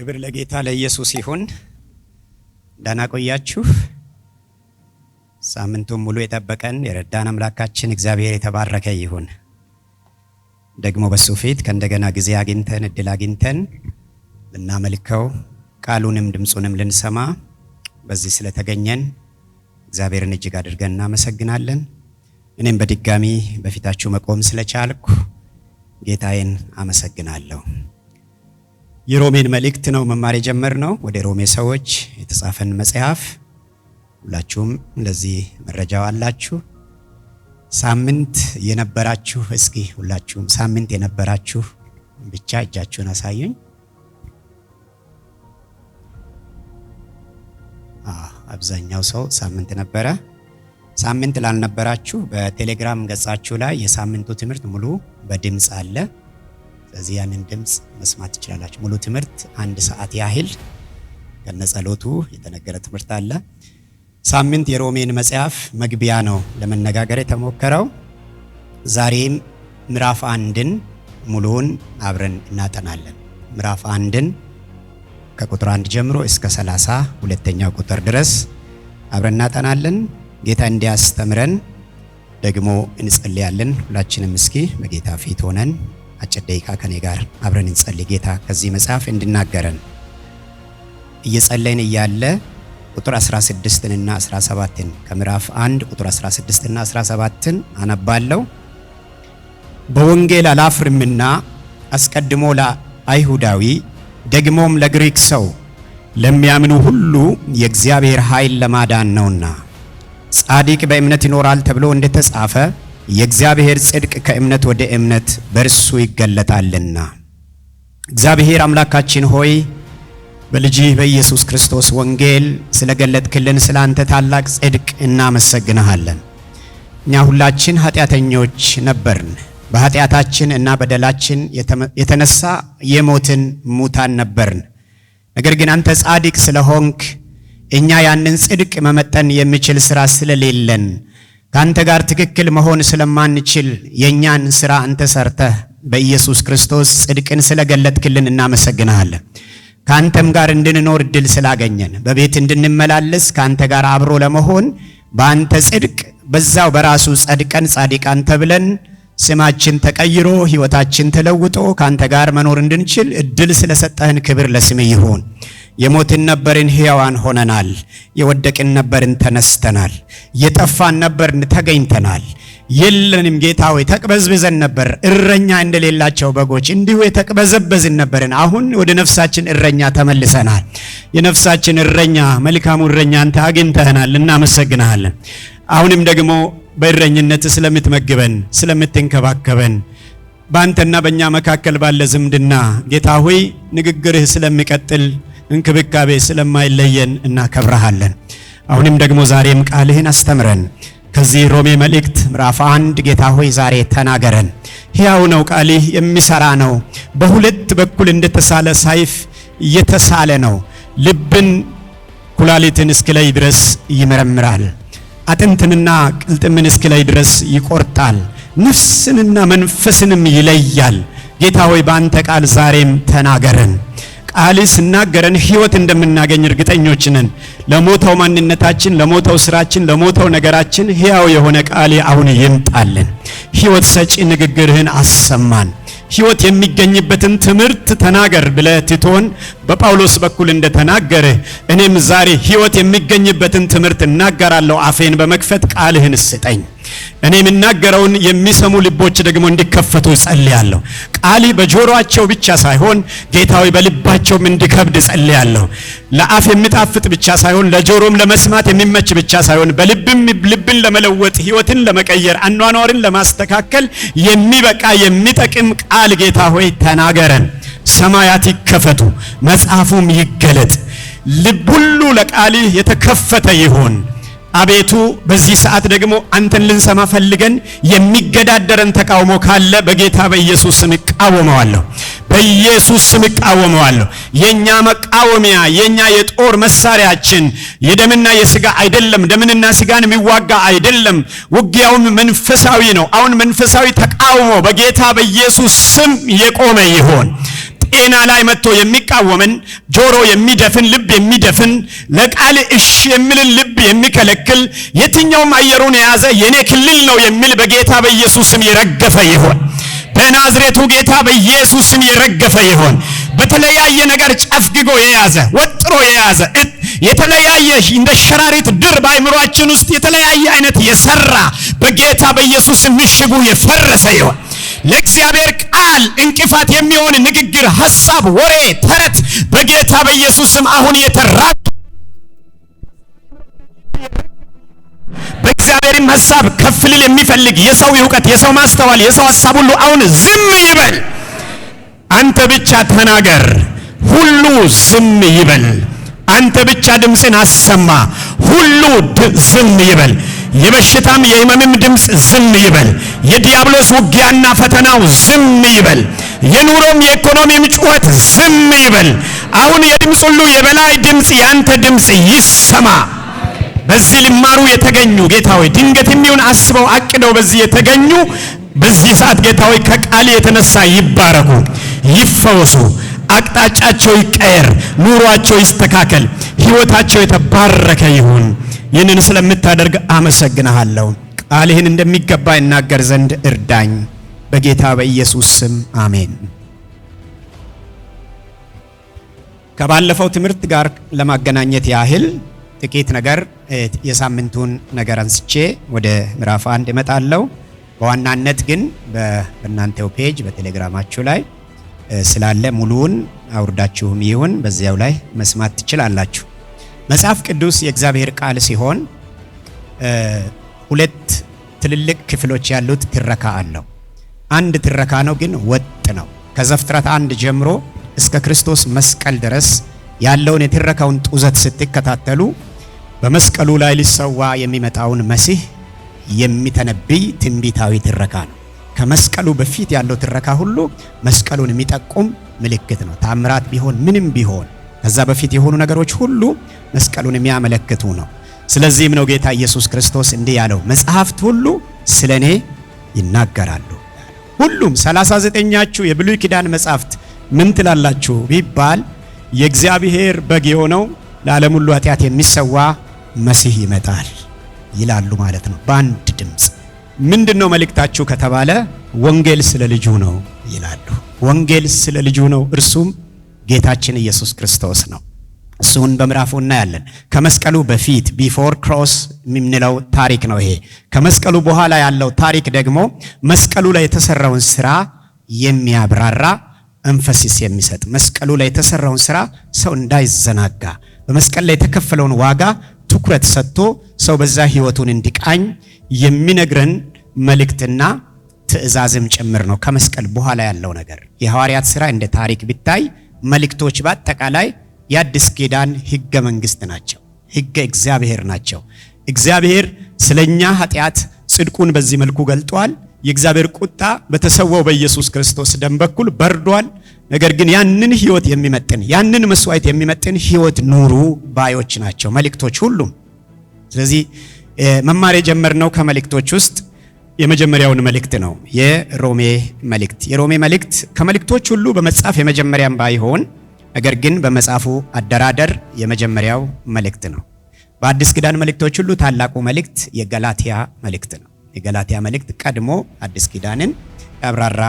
ክብር ለጌታ ለኢየሱስ ይሁን። ደህና ቆያችሁ። ሳምንቱን ሙሉ የጠበቀን የረዳን አምላካችን እግዚአብሔር የተባረከ ይሁን። ደግሞ በሱ ፊት ከእንደገና ጊዜ አግኝተን እድል አግኝተን ልናመልከው ቃሉንም ድምጹንም ልንሰማ በዚህ ስለተገኘን እግዚአብሔርን እጅግ አድርገን እናመሰግናለን። እኔም በድጋሚ በፊታችሁ መቆም ስለቻልኩ ጌታዬን አመሰግናለሁ። የሮሜን መልእክት ነው መማር የጀመርነው። ወደ ሮሜ ሰዎች የተጻፈን መጽሐፍ ሁላችሁም እንደዚህ መረጃው አላችሁ። ሳምንት የነበራችሁ እስኪ ሁላችሁም ሳምንት የነበራችሁ ብቻ እጃችሁን አሳዩኝ። አብዛኛው ሰው ሳምንት ነበረ። ሳምንት ላልነበራችሁ በቴሌግራም ገጻችሁ ላይ የሳምንቱ ትምህርት ሙሉ በድምጽ አለ። ስለዚህ ያንን ድምጽ መስማት ትችላላችሁ። ሙሉ ትምህርት 1 ሰዓት ያህል ከነጸሎቱ የተነገረ ትምህርት አለ። ሳምንት የሮሜን መጽሐፍ መግቢያ ነው ለመነጋገር የተሞከረው። ዛሬም ምዕራፍ 1ን ሙሉውን አብረን እናጠናለን። ምዕራፍ 1ን ከቁጥር 1 ጀምሮ እስከ 32ኛው ቁጥር ድረስ አብረን እናጠናለን። ጌታ እንዲያስተምረን ደግሞ እንጸልያለን። ሁላችንም እስኪ በጌታ ፊት ሆነን አጭር ደቂቃ ከኔ ጋር አብረን እንጸልይ። ጌታ ከዚህ መጽሐፍ እንድናገረን እየጸለይን እያለ ቁጥር 16 እና 17 ከምዕራፍ 1 ቁጥር 16 እና 17 አነባለሁ። በወንጌል አላፍርምና አስቀድሞ ለአይሁዳዊ ደግሞም ለግሪክ ሰው ለሚያምኑ ሁሉ የእግዚአብሔር ኃይል ለማዳን ነውና ጻድቅ በእምነት ይኖራል ተብሎ እንደተጻፈ የእግዚአብሔር ጽድቅ ከእምነት ወደ እምነት በእርሱ ይገለጣልና። እግዚአብሔር አምላካችን ሆይ በልጅህ በኢየሱስ ክርስቶስ ወንጌል ስለገለጥክልን ስላንተ ታላቅ ጽድቅ እናመሰግንሃለን። እኛ ሁላችን ኃጢአተኞች ነበርን። በኃጢአታችን እና በደላችን የተነሳ የሞትን ሙታን ነበርን። ነገር ግን አንተ ጻድቅ ስለሆንክ እኛ ያንን ጽድቅ መመጠን የሚችል ሥራ ስለሌለን ካንተ ጋር ትክክል መሆን ስለማንችል የኛን ሥራ አንተ ሰርተህ በኢየሱስ ክርስቶስ ጽድቅን ስለገለጥክልን እናመሰግንሃለን። ካንተም ጋር እንድንኖር እድል ስላገኘን በቤት እንድንመላለስ ካንተ ጋር አብሮ ለመሆን በአንተ ጽድቅ በዛው በራሱ ጸድቀን ጻድቃን ተብለን ስማችን ተቀይሮ ሕይወታችን ተለውጦ ካንተ ጋር መኖር እንድንችል እድል ስለሰጠህን ክብር ለስምህ ይሁን። የሞትን ነበርን ሕያዋን ሆነናል። የወደቅን ነበርን ተነስተናል። የጠፋን ነበርን ተገኝተናል። የለንም ጌታ ሆይ ተቅበዝብዘን ነበር። እረኛ እንደሌላቸው በጎች እንዲሁ የተቅበዘበዝን ነበርን። አሁን ወደ ነፍሳችን እረኛ ተመልሰናል። የነፍሳችን እረኛ መልካሙ እረኛ አንተ አግኝተህናል። እናመሰግንሃለን። አሁንም ደግሞ በእረኝነት ስለምትመግበን ስለምትንከባከበን በአንተና በእኛ መካከል ባለ ዝምድና ጌታ ሆይ ንግግርህ ስለሚቀጥል እንክብካቤ ስለማይለየን እናከብረሃለን። አሁንም ደግሞ ዛሬም ቃልህን አስተምረን። ከዚህ ሮሜ መልእክት ምዕራፍ 1 ጌታ ሆይ ዛሬ ተናገረን። ሕያው ነው ቃልህ፣ የሚሰራ ነው። በሁለት በኩል እንደተሳለ ሰይፍ የተሳለ ነው። ልብን ኩላሊትን እስኪለይ ድረስ ይመረምራል። አጥንትንና ቅልጥምን እስኪለይ ድረስ ይቆርጣል። ነፍስንና መንፈስንም ይለያል። ጌታ ሆይ በአንተ ቃል ዛሬም ተናገረን። ቃልህ ሲናገረን ሕይወት እንደምናገኝ እርግጠኞች ነን። ለሞተው ማንነታችን፣ ለሞተው ስራችን፣ ለሞተው ነገራችን ሕያው የሆነ ቃልህ አሁን ይምጣልን። ሕይወት ሰጪ ንግግርህን አሰማን። ሕይወት የሚገኝበትን ትምህርት ተናገር ብለህ ቲቶን በጳውሎስ በኩል እንደተናገረ እኔም ዛሬ ሕይወት የሚገኝበትን ትምህርት እናገራለሁ። አፌን በመክፈት ቃልህን ስጠኝ። እኔ የምናገረውን የሚሰሙ ልቦች ደግሞ እንዲከፈቱ ጸልያለሁ። ቃሊ በጆሮአቸው ብቻ ሳይሆን ጌታዊ በልባቸውም እንዲከብድ ጸልያለሁ። ለአፍ የሚጣፍጥ ብቻ ሳይሆን ለጆሮም ለመስማት የሚመች ብቻ ሳይሆን በልብም ልብን ለመለወጥ ሕይወትን ለመቀየር አኗኗርን ለማስተካከል የሚበቃ የሚጠቅም ቃል ጌታ ሆይ ተናገረን። ሰማያት ይከፈቱ፣ መጽሐፉም ይገለጥ። ልብ ሁሉ ለቃሊ የተከፈተ ይሁን። አቤቱ በዚህ ሰዓት ደግሞ አንተን ልንሰማ ፈልገን የሚገዳደረን ተቃውሞ ካለ በጌታ በኢየሱስ ስም እቃወመዋለሁ። በኢየሱስ ስም እቃወመዋለሁ። የኛ መቃወሚያ የኛ የጦር መሳሪያችን የደምና የሥጋ አይደለም። ደምንና ሥጋን የሚዋጋ አይደለም። ውጊያውም መንፈሳዊ ነው። አሁን መንፈሳዊ ተቃውሞ በጌታ በኢየሱስ ስም የቆመ ይሁን። ጤና ላይ መጥቶ የሚቃወምን ጆሮ የሚደፍን ልብ የሚደፍን ለቃል እሺ የሚልን ልብ የሚከለክል የትኛውም አየሩን የያዘ የኔ ክልል ነው የሚል በጌታ በኢየሱስ ስም የረገፈ ይሆን። በናዝሬቱ ጌታ በኢየሱስ ስም የረገፈ ይሆን። በተለያየ ነገር ጨፍግጎ የያዘ ወጥሮ የያዘ የተለያየ እንደ ሸራሪት ድር በአእምሮአችን ውስጥ የተለያየ አይነት የሰራ በጌታ በኢየሱስ ስም ምሽጉ የፈረሰ ይሆን። ለእግዚአብሔር ቃል እንቅፋት የሚሆን ንግግር፣ ሐሳብ፣ ወሬ፣ ተረት በጌታ በኢየሱስ ስም አሁን የተራገፈ በእግዚአብሔርም ሐሳብ ከፍ ሊል የሚፈልግ የሰው ዕውቀት፣ የሰው ማስተዋል፣ የሰው ሐሳብ ሁሉ አሁን ዝም ይበል። አንተ ብቻ ተናገር፣ ሁሉ ዝም ይበል። አንተ ብቻ ድምፅን አሰማ፣ ሁሉ ዝም ይበል። የበሽታም የሕመምም ድምፅ ዝም ይበል። የዲያብሎስ ውጊያና ፈተናው ዝም ይበል። የኑሮም የኢኮኖሚም ጩኸት ዝም ይበል። አሁን የድምፅ ሁሉ የበላይ ድምፅ ያንተ ድምፅ ይሰማ። በዚህ ሊማሩ የተገኙ ጌታ ሆይ ድንገት የሚሆን አስበው አቅደው በዚህ የተገኙ በዚህ ሰዓት ጌታ ሆይ ከቃል የተነሳ ይባረኩ፣ ይፈወሱ፣ አቅጣጫቸው ይቀየር፣ ኑሯቸው ይስተካከል፣ ሕይወታቸው የተባረከ ይሁን። ይህንን ስለምታደርግ አመሰግናለሁ። ቃልህን እንደሚገባ እናገር ዘንድ እርዳኝ፣ በጌታ በኢየሱስ ስም አሜን። ከባለፈው ትምህርት ጋር ለማገናኘት ያህል ጥቂት ነገር የሳምንቱን ነገር አንስቼ ወደ ምዕራፍ 1 እመጣለሁ። በዋናነት ግን በእናንተው ፔጅ በቴሌግራማችሁ ላይ ስላለ ሙሉውን አውርዳችሁም ይሁን በዚያው ላይ መስማት ትችላላችሁ። መጽሐፍ ቅዱስ የእግዚአብሔር ቃል ሲሆን ሁለት ትልልቅ ክፍሎች ያሉት ትረካ አለው። አንድ ትረካ ነው ግን ወጥ ነው። ከዘፍጥረት 1 ጀምሮ እስከ ክርስቶስ መስቀል ድረስ ያለውን የትረካውን ጡዘት ስትከታተሉ በመስቀሉ ላይ ሊሰዋ የሚመጣውን መሲህ የሚተነብይ ትንቢታዊ ትረካ ነው። ከመስቀሉ በፊት ያለው ትረካ ሁሉ መስቀሉን የሚጠቁም ምልክት ነው። ታምራት ቢሆን ምንም ቢሆን ከዛ በፊት የሆኑ ነገሮች ሁሉ መስቀሉን የሚያመለክቱ ነው። ስለዚህም ነው ጌታ ኢየሱስ ክርስቶስ እንዲህ ያለው መጽሐፍት ሁሉ ስለኔ ይናገራሉ። ሁሉም 39ኛችሁ የብሉይ ኪዳን መጽሐፍት ምን ትላላችሁ ቢባል የእግዚአብሔር በግ የሆነው ለዓለም ሁሉ ኃጢአት የሚሰዋ መሲህ ይመጣል ይላሉ ማለት ነው። በአንድ ድምፅ ምንድነው መልእክታችሁ ከተባለ ወንጌል ስለ ልጁ ነው ይላሉ። ወንጌል ስለ ልጁ ነው፣ እርሱም ጌታችን ኢየሱስ ክርስቶስ ነው። እሱን በምዕራፉ እናያለን። ከመስቀሉ በፊት ቢፎር ክሮስ የምንለው ታሪክ ነው ይሄ። ከመስቀሉ በኋላ ያለው ታሪክ ደግሞ መስቀሉ ላይ የተሰራውን ስራ የሚያብራራ ኤንፈሲስ የሚሰጥ መስቀሉ ላይ የተሰራውን ስራ ሰው እንዳይዘናጋ በመስቀል ላይ የተከፈለውን ዋጋ ትኩረት ሰጥቶ ሰው በዛ ህይወቱን እንዲቃኝ የሚነግረን መልእክትና ትእዛዝም ጭምር ነው። ከመስቀል በኋላ ያለው ነገር የሐዋርያት ሥራ እንደ ታሪክ ቢታይ መልእክቶች በአጠቃላይ የአዲስ ኪዳን ህገ መንግስት ናቸው፣ ህገ እግዚአብሔር ናቸው። እግዚአብሔር ስለኛ ኃጢአት ጽድቁን በዚህ መልኩ ገልጧል። የእግዚአብሔር ቁጣ በተሰዋው በኢየሱስ ክርስቶስ ደም በኩል በርዷል። ነገር ግን ያንን ህይወት የሚመጥን ያንን መስዋዕት የሚመጥን ህይወት ኑሩ ባዮች ናቸው መልእክቶች ሁሉም። ስለዚህ መማር የጀመርነው ከመልእክቶች ውስጥ የመጀመሪያውን መልእክት ነው፣ የሮሜ መልእክት። የሮሜ መልእክት ከመልእክቶች ሁሉ በመጽሐፍ የመጀመሪያም ባይሆን ነገር ግን በመጽሐፉ አደራደር የመጀመሪያው መልእክት ነው። በአዲስ ኪዳን መልእክቶች ሁሉ ታላቁ መልእክት የገላትያ መልእክት ነው። የገላትያ መልእክት ቀድሞ አዲስ ኪዳንን ያብራራ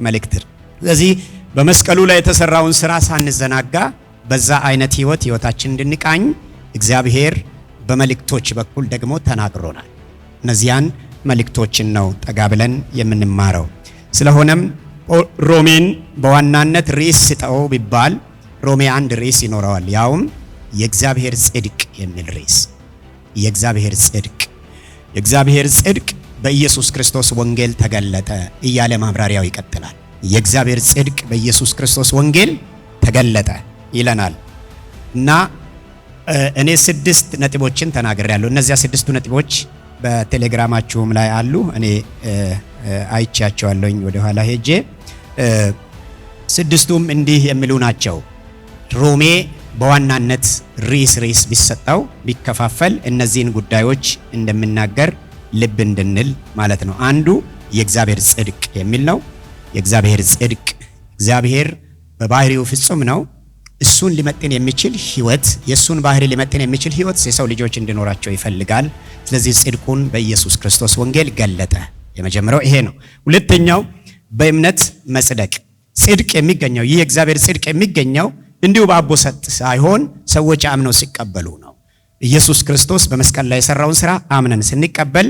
መልእክት። ስለዚህ በመስቀሉ ላይ የተሰራውን ስራ ሳንዘናጋ በዛ አይነት ህይወታችን እንድንቃኝ እግዚአብሔር በመልእክቶች በኩል ደግሞ ተናግሮናል። እነዚያን መልእክቶችን ነው ጠጋ ብለን የምንማረው። ስለሆነም ሮሜን በዋናነት ርዕስ ስጠው ቢባል ሮሜ አንድ ርዕስ ይኖረዋል፣ ያውም የእግዚአብሔር ጽድቅ የሚል ርዕስ። የእግዚአብሔር ጽድቅ በኢየሱስ ክርስቶስ ወንጌል ተገለጠ እያለ ማብራሪያው ይቀጥላል። የእግዚአብሔር ጽድቅ በኢየሱስ ክርስቶስ ወንጌል ተገለጠ ይለናል እና እኔ 6 ነጥቦችን ተናግሬያለሁ። እነዚያ 6 ነጥቦች በቴሌግራማችሁም ላይ አሉ። እኔ አይቻቸዋለሁኝ ወደ ኋላ ሄጄ። 6ቱም እንዲህ የሚሉ ናቸው። ሮሜ በዋናነት ርዕስ ቢሰጠው ቢከፋፈል እነዚህን ጉዳዮች እንደምናገር ልብ እንድንል ማለት ነው። አንዱ የእግዚአብሔር ጽድቅ የሚል ነው። የእግዚአብሔር ጽድቅ እግዚአብሔር በባህሪው ፍጹም ነው። እሱን ሊመጥን የሚችል ህይወት፣ የሱን ባህሪ ሊመጥን የሚችል ህይወት የሰው ልጆች እንዲኖራቸው ይፈልጋል። ስለዚህ ጽድቁን በኢየሱስ ክርስቶስ ወንጌል ገለጠ። የመጀመሪያው ይሄ ነው። ሁለተኛው በእምነት መጽደቅ። ጽድቅ የሚገኘው ይህ የእግዚአብሔር ጽድቅ የሚገኘው እንዲሁ በአቦ ሰጥ ሳይሆን ሰዎች አምነው ሲቀበሉ ነው። ኢየሱስ ክርስቶስ በመስቀል ላይ የሰራውን ስራ አምነን ስንቀበል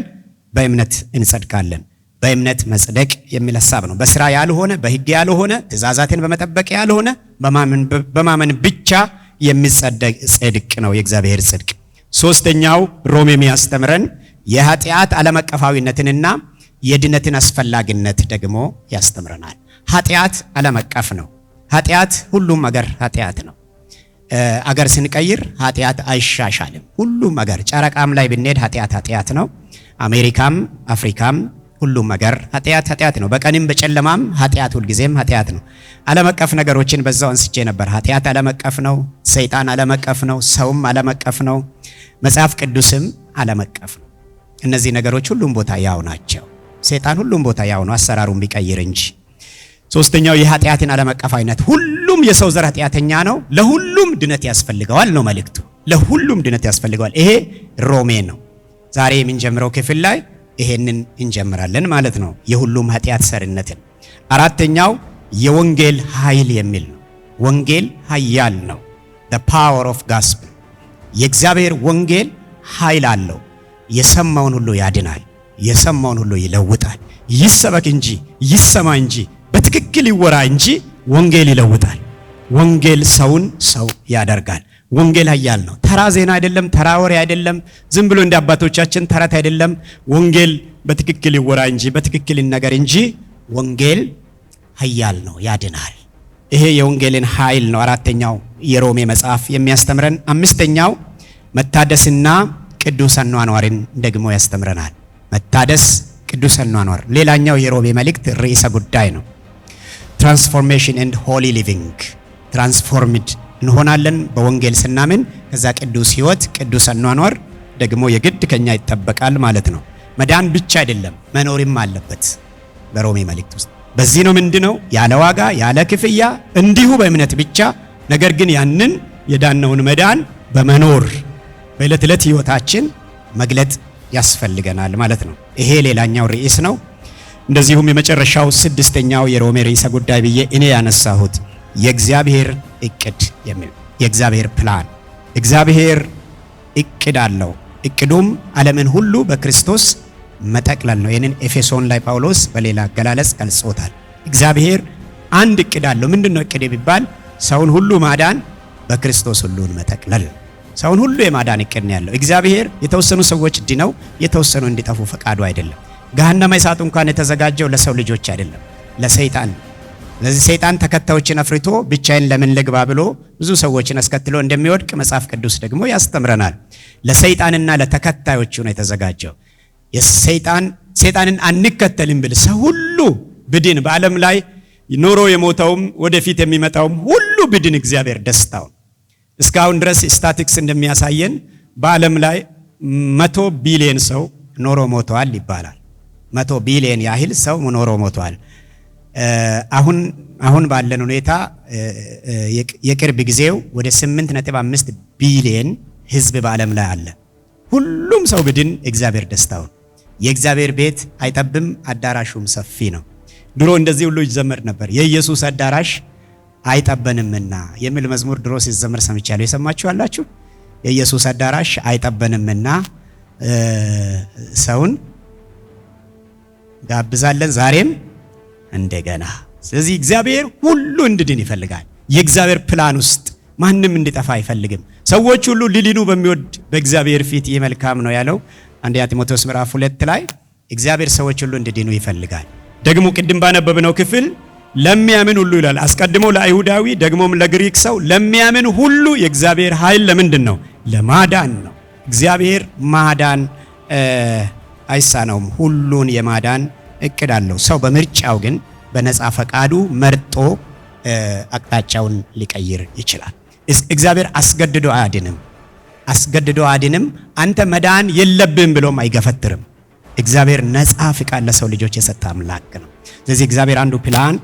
በእምነት እንጸድቃለን። በእምነት መጽደቅ የሚል ሐሳብ ነው። በስራ ያልሆነ፣ በህግ ያልሆነ፣ ትእዛዛትን በመጠበቅ ያልሆነ በማመን ብቻ የሚጸደቅ ጽድቅ ነው የእግዚአብሔር ጽድቅ። ሶስተኛው ሮሜ የሚያስተምረን የኃጢአት ዓለም አቀፋዊነትንና የድነትን አስፈላጊነት ደግሞ ያስተምረናል። ኃጢአት ዓለም አቀፍ ነው። ኃጢአት ሁሉም አገር ኃጢአት ነው። አገር ስንቀይር ኃጢአት አይሻሻልም። ሁሉም አገር ጨረቃም ላይ ብንሄድ ኃጢአት ነው። አሜሪካም አፍሪካም ሁሉም አገር ኃጢአት ነው። በቀንም በጨለማም ኃጢአት ሁልጊዜም ኃጢአት ነው። ዓለም አቀፍ ነገሮችን በዛው አንስቼ ነበር። ኃጢአት ዓለም አቀፍ ነው። ሰይጣን ዓለም አቀፍ ነው። ሰውም ዓለም አቀፍ ነው። መጽሐፍ ቅዱስም ዓለም አቀፍ ነው። እነዚህ ነገሮች ሁሉም ቦታ ያው ናቸው። ሰይጣን ሁሉም ቦታ ያው ነው፣ አሰራሩን ቢቀይር እንጂ። ሶስተኛው የኃጢአትን ዓለም አቀፋዊነት፣ ሁሉም የሰው ዘር ኃጢአተኛ ነው። ለሁሉም ድነት ያስፈልገዋል ነው መልእክቱ። ለሁሉም ድነት ያስፈልገዋል። ይሄ ሮሜ ነው። ዛሬ የምንጀምረው ክፍል ላይ ይሄንን እንጀምራለን ማለት ነው፣ የሁሉም ኃጢአት ሰርነትን። አራተኛው የወንጌል ኃይል የሚል ነው። ወንጌል ኃያል ነው። the power of gospel። የእግዚአብሔር ወንጌል ኃይል አለው። የሰማውን ሁሉ ያድናል። የሰማውን ሁሉ ይለውጣል። ይሰበክ እንጂ ይሰማ እንጂ በትክክል ይወራ እንጂ ወንጌል ይለውጣል። ወንጌል ሰውን ሰው ያደርጋል። ወንጌል ኃያል ነው። ተራ ዜና አይደለም፣ ተራ ወሬ አይደለም፣ ዝም ብሎ እንደ አባቶቻችን ተረት አይደለም። ወንጌል በትክክል ይወራ እንጂ በትክክል ይነገር እንጂ ወንጌል ኃያል ነው፣ ያድናል። ይሄ የወንጌልን ኃይል ነው አራተኛው የሮሜ መጽሐፍ የሚያስተምረን። አምስተኛው መታደስና ቅዱስ አኗኗርን ደግሞ ያስተምረናል። መታደስ፣ ቅዱስ አኗኗር ሌላኛው የሮሜ መልእክት ርዕሰ ጉዳይ ነው። ትራንስፎርሜሽን ኤንድ ሆሊ ሊቪንግ። ትራንስፎርምድ እንሆናለን በወንጌል ስናምን። ከዛ ቅዱስ ህይወት፣ ቅዱስ አኗኗር ደግሞ የግድ ከኛ ይጠበቃል ማለት ነው። መዳን ብቻ አይደለም መኖርም አለበት በሮሜ መልእክት ውስጥ። በዚህ ነው ምንድነው ያለ ዋጋ ያለ ክፍያ እንዲሁ በእምነት ብቻ፣ ነገር ግን ያንን የዳነውን መዳን በመኖር በዕለት ዕለት ህይወታችን መግለጥ ያስፈልገናል ማለት ነው። ይሄ ሌላኛው ርዕስ ነው። እንደዚሁም የመጨረሻው ስድስተኛው የሮሜ ርዕሰ ጉዳይ ብዬ እኔ ያነሳሁት የእግዚአብሔር እቅድ የሚል የእግዚአብሔር ፕላን። እግዚአብሔር እቅድ አለው። እቅዱም ዓለምን ሁሉ በክርስቶስ መጠቅለል ነው። ይህንን ኤፌሶን ላይ ጳውሎስ በሌላ አገላለጽ ገልጾታል። እግዚአብሔር አንድ እቅድ አለው። ምንድነው እቅድ ቢባል ሰውን ሁሉ ማዳን፣ በክርስቶስ ሁሉን መጠቅለል። ሰውን ሁሉ የማዳን እቅድ ነው ያለው። እግዚአብሔር የተወሰኑ ሰዎች ድነው የተወሰኑ እንዲጠፉ ፈቃዱ አይደለም። ገሃነመ እሳት እንኳን የተዘጋጀው ለሰው ልጆች አይደለም፣ ለሰይጣን። ስለዚህ ሰይጣን ተከታዮችን አፍርቶ ብቻዬን ለምን ልግባ ብሎ ብዙ ሰዎችን አስከትሎ እንደሚወድቅ መጽሐፍ ቅዱስ ደግሞ ያስተምረናል። ለሰይጣንና ለተከታዮቹ ነው የተዘጋጀው። ሰይጣንን አንከተልም ብል ሰው ሁሉ ብድን፣ በዓለም ላይ ኖሮ የሞተውም ወደፊት የሚመጣውም ሁሉ ብድን እግዚአብሔር ደስታው። እስካሁን ድረስ ስታቲክስ እንደሚያሳየን በዓለም ላይ 100 ቢሊዮን ሰው ኖሮ ሞተዋል ይባላል። 100 ቢሊዮን ያህል ሰው ኖሮ ሞተዋል። አሁን ባለን ሁኔታ የቅርብ ጊዜው ወደ 8.5 ቢሊዮን ህዝብ በዓለም ላይ አለ። ሁሉም ሰው ብድን እግዚአብሔር ደስታው። የእግዚአብሔር ቤት አይጠብም፣ አዳራሹም ሰፊ ነው። ድሮ እንደዚህ ሁሉ ይዘመር ነበር። የኢየሱስ አዳራሽ አይጠበንምና የሚል መዝሙር ድሮ ሲዘመር ሰምቻለሁ። የሰማችሁ አላችሁ? የኢየሱስ አዳራሽ አይጠበንምና ሰውን ጋብዛለን ዛሬም እንደገና። ስለዚህ እግዚአብሔር ሁሉ እንድድን ይፈልጋል። የእግዚአብሔር ፕላን ውስጥ ማንም እንዲጠፋ አይፈልግም። ሰዎች ሁሉ ሊድኑ በሚወድ በእግዚአብሔር ፊት ይህ መልካም ነው ያለው አንደኛ ጢሞቴዎስ ምዕራፍ 2 ላይ እግዚአብሔር ሰዎች ሁሉ እንዲድኑ ይፈልጋል። ደግሞ ቅድም ባነበብነው ክፍል ለሚያምን ሁሉ ይላል። አስቀድሞ ለአይሁዳዊ ደግሞም ለግሪክ ሰው ለሚያምን ሁሉ የእግዚአብሔር ኃይል ለምንድን ነው? ለማዳን ነው። እግዚአብሔር ማዳን አይሳነውም። ሁሉን የማዳን እቅድ አለው። ሰው በምርጫው ግን በነፃ ፈቃዱ መርጦ አቅጣጫውን ሊቀይር ይችላል። እግዚአብሔር አስገድዶ አያድንም። አንተ መዳን የለብህም ብሎም አይገፈትርም። እግዚአብሔር ነፃ ፍቃድ ለሰው ልጆች የሰጠ አምላክ ነው። ስለዚህ እግዚአብሔር አንዱ ፕላን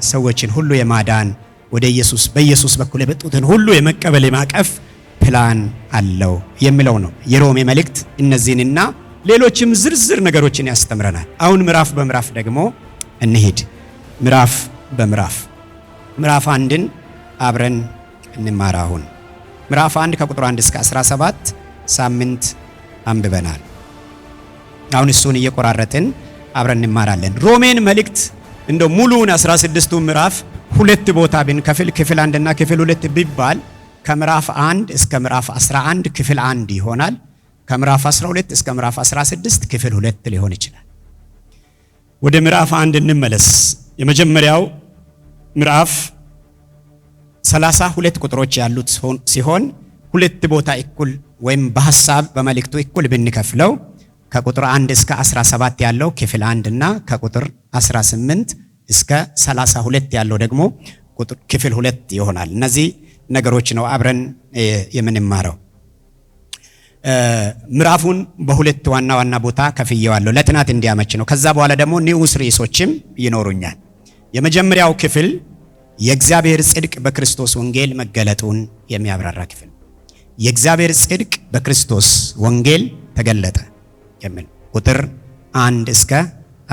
ሰዎችን ሁሉ የማዳን ወደ ኢየሱስ በኢየሱስ በኩል የመጡትን ሁሉ የመቀበል የማቀፍ ፕላን አለው የሚለው ነው። የሮሜ መልእክት እነዚህንና ሌሎችም ዝርዝር ነገሮችን ያስተምረናል። አሁን ምዕራፍ በምዕራፍ ደግሞ እንሂድ። ምዕራፍ በምዕራፍ ምዕራፍ 1ን አብረን እንማር። አሁን ምዕራፍ 1 ከቁጥር 1 እስከ 17 ሳምንት አንብበናል። አሁን እሱን እየቆራረጥን አብረን እንማራለን። ሮሜን መልእክት እንደው ሙሉውን 16ቱ ምዕራፍ ሁለት ቦታ ብንከፍል ክፍል 1 እና ክፍል 2 ቢባል ከምዕራፍ 1 እስከ ምዕራፍ 11 ክፍል 1 ይሆናል። ከምዕራፍ 12 እስከ ምዕራፍ 16 ክፍል 2 ሊሆን ይችላል። ወደ ምዕራፍ 1 እንመለስ። የመጀመሪያው ምዕራፍ 32 ቁጥሮች ያሉት ሲሆን ሁለት ቦታ እኩል ወይም በሐሳብ በመልእክቱ እኩል ብንከፍለው ከቁጥር 1 እስከ 17 ያለው ክፍል 1 እና ከቁጥር 18 እስከ 32 ያለው ደግሞ ክፍል 2 ይሆናል። እነዚህ ነገሮች ነው አብረን የምንማረው። ምዕራፉን በሁለት ዋና ዋና ቦታ ከፍዬዋለሁ ለጥናት እንዲያመች ነው። ከዛ በኋላ ደግሞ ንዑስ ርዕሶችም ይኖሩኛል። የመጀመሪያው ክፍል የእግዚአብሔር ጽድቅ በክርስቶስ ወንጌል መገለጡን የሚያብራራ ክፍል። የእግዚአብሔር ጽድቅ በክርስቶስ ወንጌል ተገለጠ የሚል ቁጥር 1 እስከ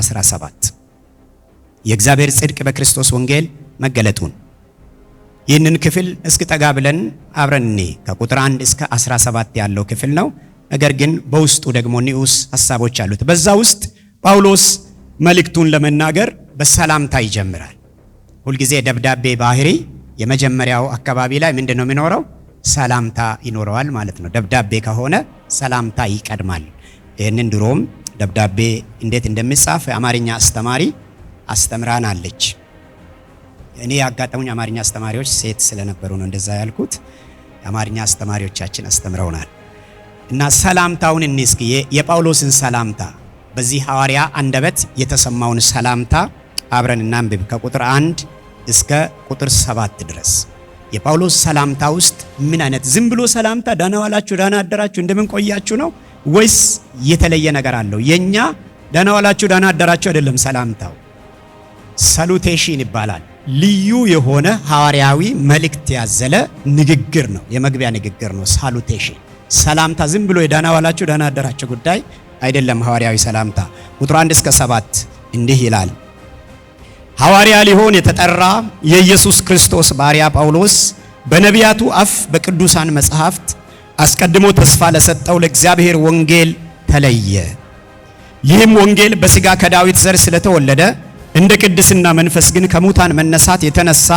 17 የእግዚአብሔር ጽድቅ በክርስቶስ ወንጌል መገለጡን ይህንን ክፍል እስኪ ጠጋ ብለን አብረን ከቁጥር 1 እስከ 17 ያለው ክፍል ነው። ነገር ግን በውስጡ ደግሞ ንዑስ ሐሳቦች አሉት። በዛ ውስጥ ጳውሎስ መልእክቱን ለመናገር በሰላምታ ይጀምራል። ሁልጊዜ ደብዳቤ ባህሪ የመጀመሪያው አካባቢ ላይ ምንድነው የሚኖረው? ሰላምታ ይኖረዋል ማለት ነው። ደብዳቤ ከሆነ ሰላምታ ይቀድማል። ይህንን ድሮም ደብዳቤ እንዴት እንደሚጻፍ የአማርኛ አስተማሪ አስተምራናለች። እኔ ያጋጠሙኝ አማርኛ አስተማሪዎች ሴት ስለነበሩ ነው እንደዛ ያልኩት። የአማርኛ አስተማሪዎቻችን አስተምረውናል። እና ሰላምታውን እስኪ የጳውሎስን ሰላምታ በዚህ ሐዋርያ አንደበት የተሰማውን ሰላምታ አብረን እናንብብ ከቁጥር 1 እስከ ቁጥር 7 ድረስ። የጳውሎስ ሰላምታ ውስጥ ምን አይነት ዝም ብሎ ሰላምታ ደህና ዋላችሁ፣ ደህና አደራችሁ፣ እንደምን ቆያችሁ ነው ወይስ የተለየ ነገር አለው? የኛ ደህና ዋላችሁ፣ ደህና አደራችሁ አይደለም። ሰላምታው ሳሉቴሽን ይባላል። ልዩ የሆነ ሐዋርያዊ መልእክት ያዘለ ንግግር ነው። የመግቢያ ንግግር ነው ሳሉቴሽን። ሰላምታ ዝም ብሎ የደህና ዋላችሁ፣ ደህና አደራችሁ ጉዳይ አይደለም። ሐዋርያዊ ሰላምታ ቁጥር 1 እስከ 7 እንዲህ ይላል። ሐዋርያ ሊሆን የተጠራ የኢየሱስ ክርስቶስ ባሪያ ጳውሎስ በነቢያቱ አፍ በቅዱሳን መጻሕፍት አስቀድሞ ተስፋ ለሰጠው ለእግዚአብሔር ወንጌል ተለየ። ይህም ወንጌል በሥጋ ከዳዊት ዘር ስለተወለደ እንደ ቅድስና መንፈስ ግን ከሙታን መነሳት የተነሳ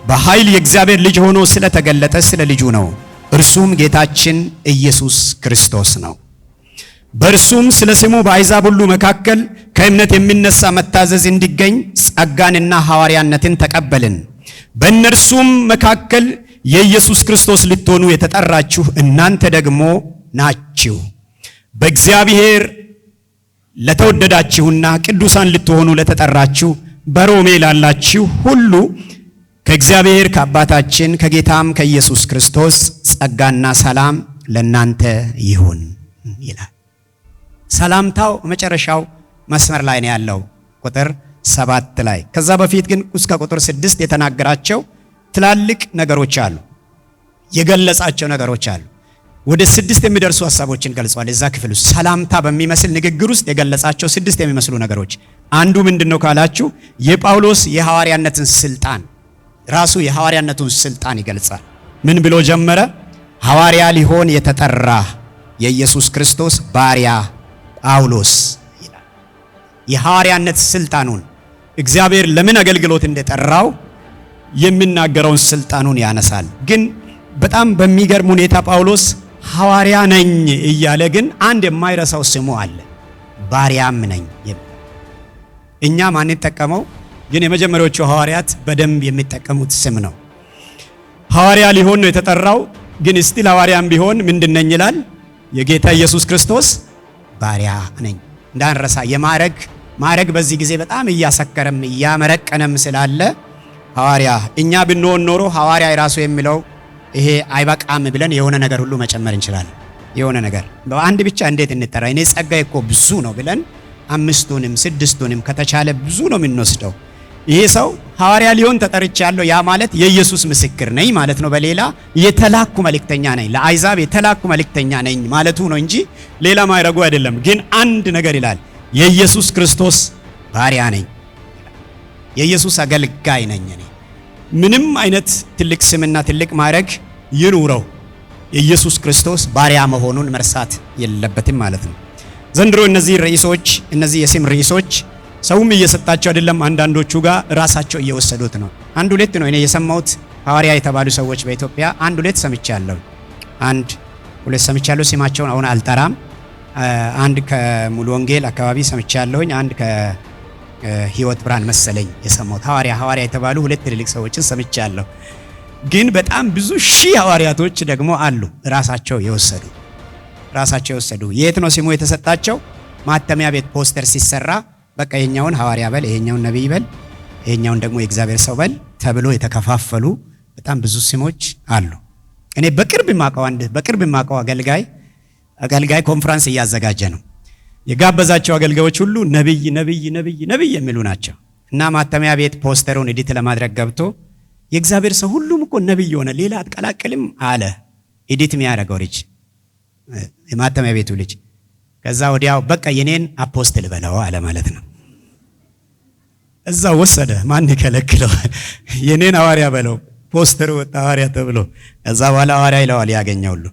በኃይል የእግዚአብሔር ልጅ ሆኖ ስለተገለጠ ስለ ልጁ ነው። እርሱም ጌታችን ኢየሱስ ክርስቶስ ነው። በእርሱም ስለ ስሙ በአሕዛብ ሁሉ መካከል ከእምነት የሚነሳ መታዘዝ እንዲገኝ ጸጋንና ሐዋርያነትን ተቀበልን። በእነርሱም መካከል የኢየሱስ ክርስቶስ ልትሆኑ የተጠራችሁ እናንተ ደግሞ ናችሁ። በእግዚአብሔር ለተወደዳችሁና ቅዱሳን ልትሆኑ ለተጠራችሁ በሮሜ ላላችሁ ሁሉ ከእግዚአብሔር ከአባታችን ከጌታም ከኢየሱስ ክርስቶስ ጸጋና ሰላም ለእናንተ ይሁን ይላል። ሰላምታው መጨረሻው መስመር ላይ ነው ያለው ቁጥር 7 ላይ። ከዛ በፊት ግን እስከ ቁጥር 6 የተናገራቸው ትላልቅ ነገሮች አሉ፣ የገለጻቸው ነገሮች አሉ። ወደ 6 የሚደርሱ ሐሳቦችን ገልጿል። እዛ ክፍል ውስጥ ሰላምታ በሚመስል ንግግር ውስጥ የገለጻቸው 6 የሚመስሉ ነገሮች አንዱ ምንድነው ካላችሁ የጳውሎስ የሐዋርያነትን ስልጣን ራሱ የሐዋርያነቱን ስልጣን ይገልጻል። ምን ብሎ ጀመረ? ሐዋርያ ሊሆን የተጠራ የኢየሱስ ክርስቶስ ባሪያ ጳውሎስ ይላል። የሐዋርያነት ስልጣኑን እግዚአብሔር ለምን አገልግሎት እንደጠራው የሚናገረውን ስልጣኑን ያነሳል። ግን በጣም በሚገርም ሁኔታ ጳውሎስ ሐዋርያ ነኝ እያለ ግን አንድ የማይረሳው ስሙ አለ፣ ባሪያም ነኝ። እኛ ማን ተጠቀመው? ግን የመጀመሪያዎቹ ሐዋርያት በደንብ የሚጠቀሙት ስም ነው። ሐዋርያ ሊሆን ነው የተጠራው። ግን እስቲል ሐዋርያም ቢሆን ምንድነኝ ይላል? የጌታ ኢየሱስ ክርስቶስ ባሪያ ነኝ። እንዳንረሳ ማዕረግ በዚህ ጊዜ በጣም እያሰከረም እያመረቀነም ስላለ ሐዋርያ እኛ ብንሆን ኖሮ ሐዋርያ የራሱ የሚለው ይሄ አይበቃም ብለን የሆነ ነገር ሁሉ መጨመር እንችላለን። የሆነ ነገር በአንድ ብቻ እንዴት እንጠራ? እኔ ጸጋዬ እኮ ብዙ ነው ብለን 5ቱንም 6ቱንም ከተቻለ ብዙ ነው የምንወስደው። ይሄ ሰው ሐዋርያ ሊሆን ተጠርቻለሁ፣ ያ ማለት የኢየሱስ ምስክር ነኝ ማለት ነው። በሌላ የተላኩ መልእክተኛ ነኝ፣ ለአሕዛብ የተላኩ መልእክተኛ ነኝ ማለቱ ነው እንጂ ሌላ ማይረጉ አይደለም። ግን አንድ ነገር ይላል፣ የኢየሱስ ክርስቶስ ባሪያ ነኝ፣ የኢየሱስ አገልጋይ ነኝ። እኔ ምንም አይነት ትልቅ ስምና ትልቅ ማዕረግ ይኑረው የኢየሱስ ክርስቶስ ባሪያ መሆኑን መርሳት የለበትም ማለት ነው። ዘንድሮ እነዚህ ርዕሶች፣ እነዚህ የስም ርዕሶች ሰውም እየሰጣቸው አይደለም፣ አንዳንዶቹ ጋር ራሳቸው እየወሰዱት ነው። አንድ ሁለት ነው እኔ የሰማሁት ሐዋርያ የተባሉ ሰዎች በኢትዮጵያ አንድ ሁለት ሰምቻለሁ። አንድ ሁለት ሰምቻለሁ፣ ስማቸውን አሁን አልጠራም። አንድ ከሙሉ ወንጌል አካባቢ ሰምቻለሁኝ፣ አንድ ከሕይወት ብርሃን መሰለኝ የሰማሁት ሐዋርያ የተባሉ ሁለት ትልልቅ ሰዎችን ሰምቻለሁ። ግን በጣም ብዙ ሺህ ሐዋርያቶች ደግሞ አሉ ራሳቸው የወሰዱ። የት ነው ስሙ የተሰጣቸው? ማተሚያ ቤት ፖስተር ሲሰራ በቃ ይሄኛውን ሐዋርያ በል፣ ይሄኛውን ነቢይ በል፣ ይሄኛውን ደግሞ የእግዚአብሔር ሰው በል ተብሎ የተከፋፈሉ በጣም ብዙ ስሞች አሉ። እኔ በቅርብ የማውቀው አገልጋይ ኮንፈረንስ እያዘጋጀ ነው። የጋበዛቸው አገልጋዮች ሁሉ ነቢይ የሚሉ ናቸው። እና ማተሚያ ቤት ፖስተሩን ኤዲት ለማድረግ ገብቶ የእግዚአብሔር ሰው ሁሉም እኮ ነቢይ ሆነ፣ ሌላ አትቀላቅልም አለ ኤዲት የሚያደርገው ልጅ፣ የማተሚያ ቤቱ ልጅ። ከዛ ወዲያው በቃ የኔን አፖስትል በለው አለ ማለት ነው። እዛ ወሰደ፣ ማን ይከለክለዋል? የኔን ሐዋርያ በለው፣ ፖስተሩ ወጣ ሐዋርያ ተብሎ። ከዛ በኋላ ሐዋርያ ይለዋል ያገኘው ሁሉ።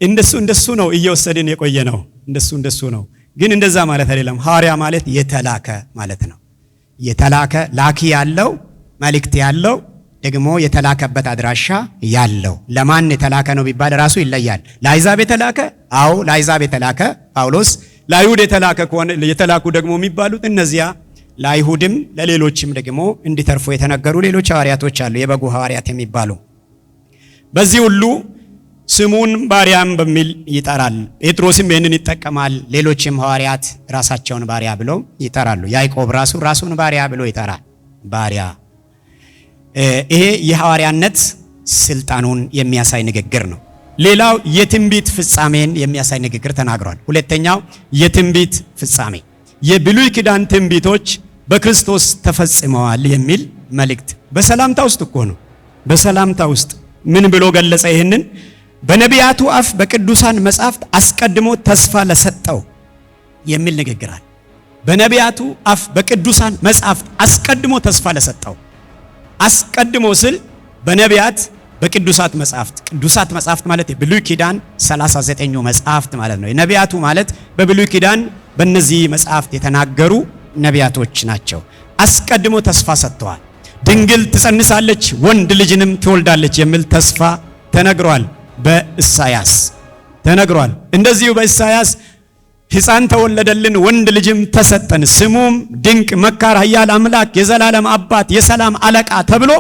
እንደሱ ነው እየወሰድን የቆየ ነው። እንደሱ ነው። ግን እንደዛ ማለት አይደለም። ሐዋርያ ማለት የተላከ ማለት ነው። የተላከ ላኪ ያለው መልእክት ያለው ደግሞ የተላከበት አድራሻ ያለው። ለማን የተላከ ነው ቢባል ራሱ ይለያል። ለአሕዛብ የተላከ ለአሕዛብ የተላከ ጳውሎስ፣ ለአይሁድ የተላኩ ደግሞ የሚባሉት እነዚያ ለአይሁድም ለሌሎችም ደግሞ እንዲተርፉ የተነገሩ ሌሎች ሐዋርያቶች አሉ፣ የበጉ ሐዋርያት የሚባሉ። በዚህ ሁሉ ስሙን ባሪያም በሚል ይጠራል። ጴጥሮስም ይህንን ይጠቀማል። ሌሎችም ሐዋርያት ራሳቸውን ባሪያ ብለው ይጠራሉ። ያዕቆብ ራሱን ባሪያ ብሎ ይጠራል። ባሪያ። ይሄ የሐዋርያነት ስልጣኑን የሚያሳይ ንግግር ነው። ሌላው የትንቢት ፍጻሜን የሚያሳይ ንግግር ተናግሯል። ሁለተኛው የትንቢት ፍጻሜ፣ የብሉይ ኪዳን ትንቢቶች በክርስቶስ ተፈጽመዋል የሚል መልእክት። በሰላምታ ውስጥ እኮ ነው። በሰላምታ ውስጥ ምን ብሎ ገለጸ? ይህንን በነቢያቱ አፍ በቅዱሳን መጻሕፍት አስቀድሞ ተስፋ ለሰጠው የሚል ንግግር አለ። በነቢያቱ አፍ በቅዱሳን መጻሕፍት አስቀድሞ ተስፋ ለሰጠው። አስቀድሞ ስል በነቢያት በቅዱሳት መጻሕፍት። ቅዱሳት መጻሕፍት ማለት የብሉይ ኪዳን 39ኙ መጻሕፍት ማለት ነው። የነቢያቱ ማለት በብሉይ ኪዳን በእነዚህ መጻሕፍት የተናገሩ ነቢያቶች ናቸው። አስቀድሞ ተስፋ ሰጥተዋል። ድንግል ትጸንሳለች ወንድ ልጅንም ትወልዳለች የሚል ተስፋ ተነግሯል። በኢሳይያስ ተነግሯል። እንደዚሁ በኢሳይያስ ሕፃን ተወለደልን ወንድ ልጅም ተሰጠን፣ ስሙም ድንቅ መካር፣ ኃያል አምላክ፣ የዘላለም አባት፣ የሰላም አለቃ ተብሎ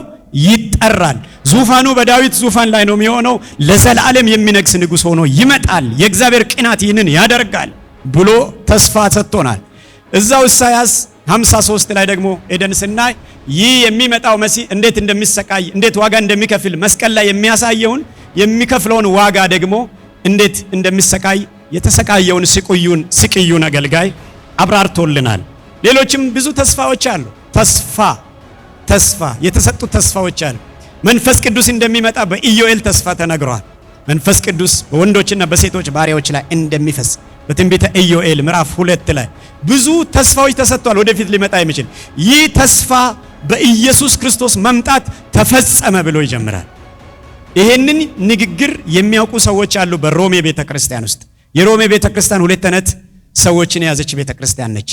ይጠራል። ዙፋኑ በዳዊት ዙፋን ላይ ነው የሚሆነው፣ ለዘላለም የሚነግስ ንጉሥ ሆኖ ይመጣል፣ የእግዚአብሔር ቅናት ይህንን ያደርጋል ብሎ ተስፋ ሰጥቶናል። እዛው ኢሳይያስ 53 ላይ ደግሞ ሄደን ስናይ ይህ የሚመጣው መሲህ እንዴት እንደሚሰቃይ እንዴት ዋጋ እንደሚከፍል መስቀል ላይ የሚያሳየውን የሚከፍለውን ዋጋ ደግሞ እንዴት እንደሚሰቃይ የተሰቃየውን ስቅዩን አገልጋይ አብራርቶልናል። ሌሎችም ብዙ ተስፋዎች አሉ። ተስፋ የተሰጡ ተስፋዎች አሉ። መንፈስ ቅዱስ እንደሚመጣ በኢዮኤል ተስፋ ተነግሯል። መንፈስ ቅዱስ በወንዶችና በሴቶች ባሪያዎች ላይ እንደሚፈስ በትንቢተ ኢዮኤል ምዕራፍ 2 ላይ ብዙ ተስፋዎች ተሰጥቷል። ወደፊት ሊመጣ የሚችል ይህ ተስፋ በኢየሱስ ክርስቶስ መምጣት ተፈጸመ ብሎ ይጀምራል። ይሄንን ንግግር የሚያውቁ ሰዎች አሉ በሮሜ ቤተክርስቲያን ውስጥ። የሮሜ ቤተክርስቲያን ሁለት አይነት ሰዎችን የያዘች ቤተክርስቲያን ነች።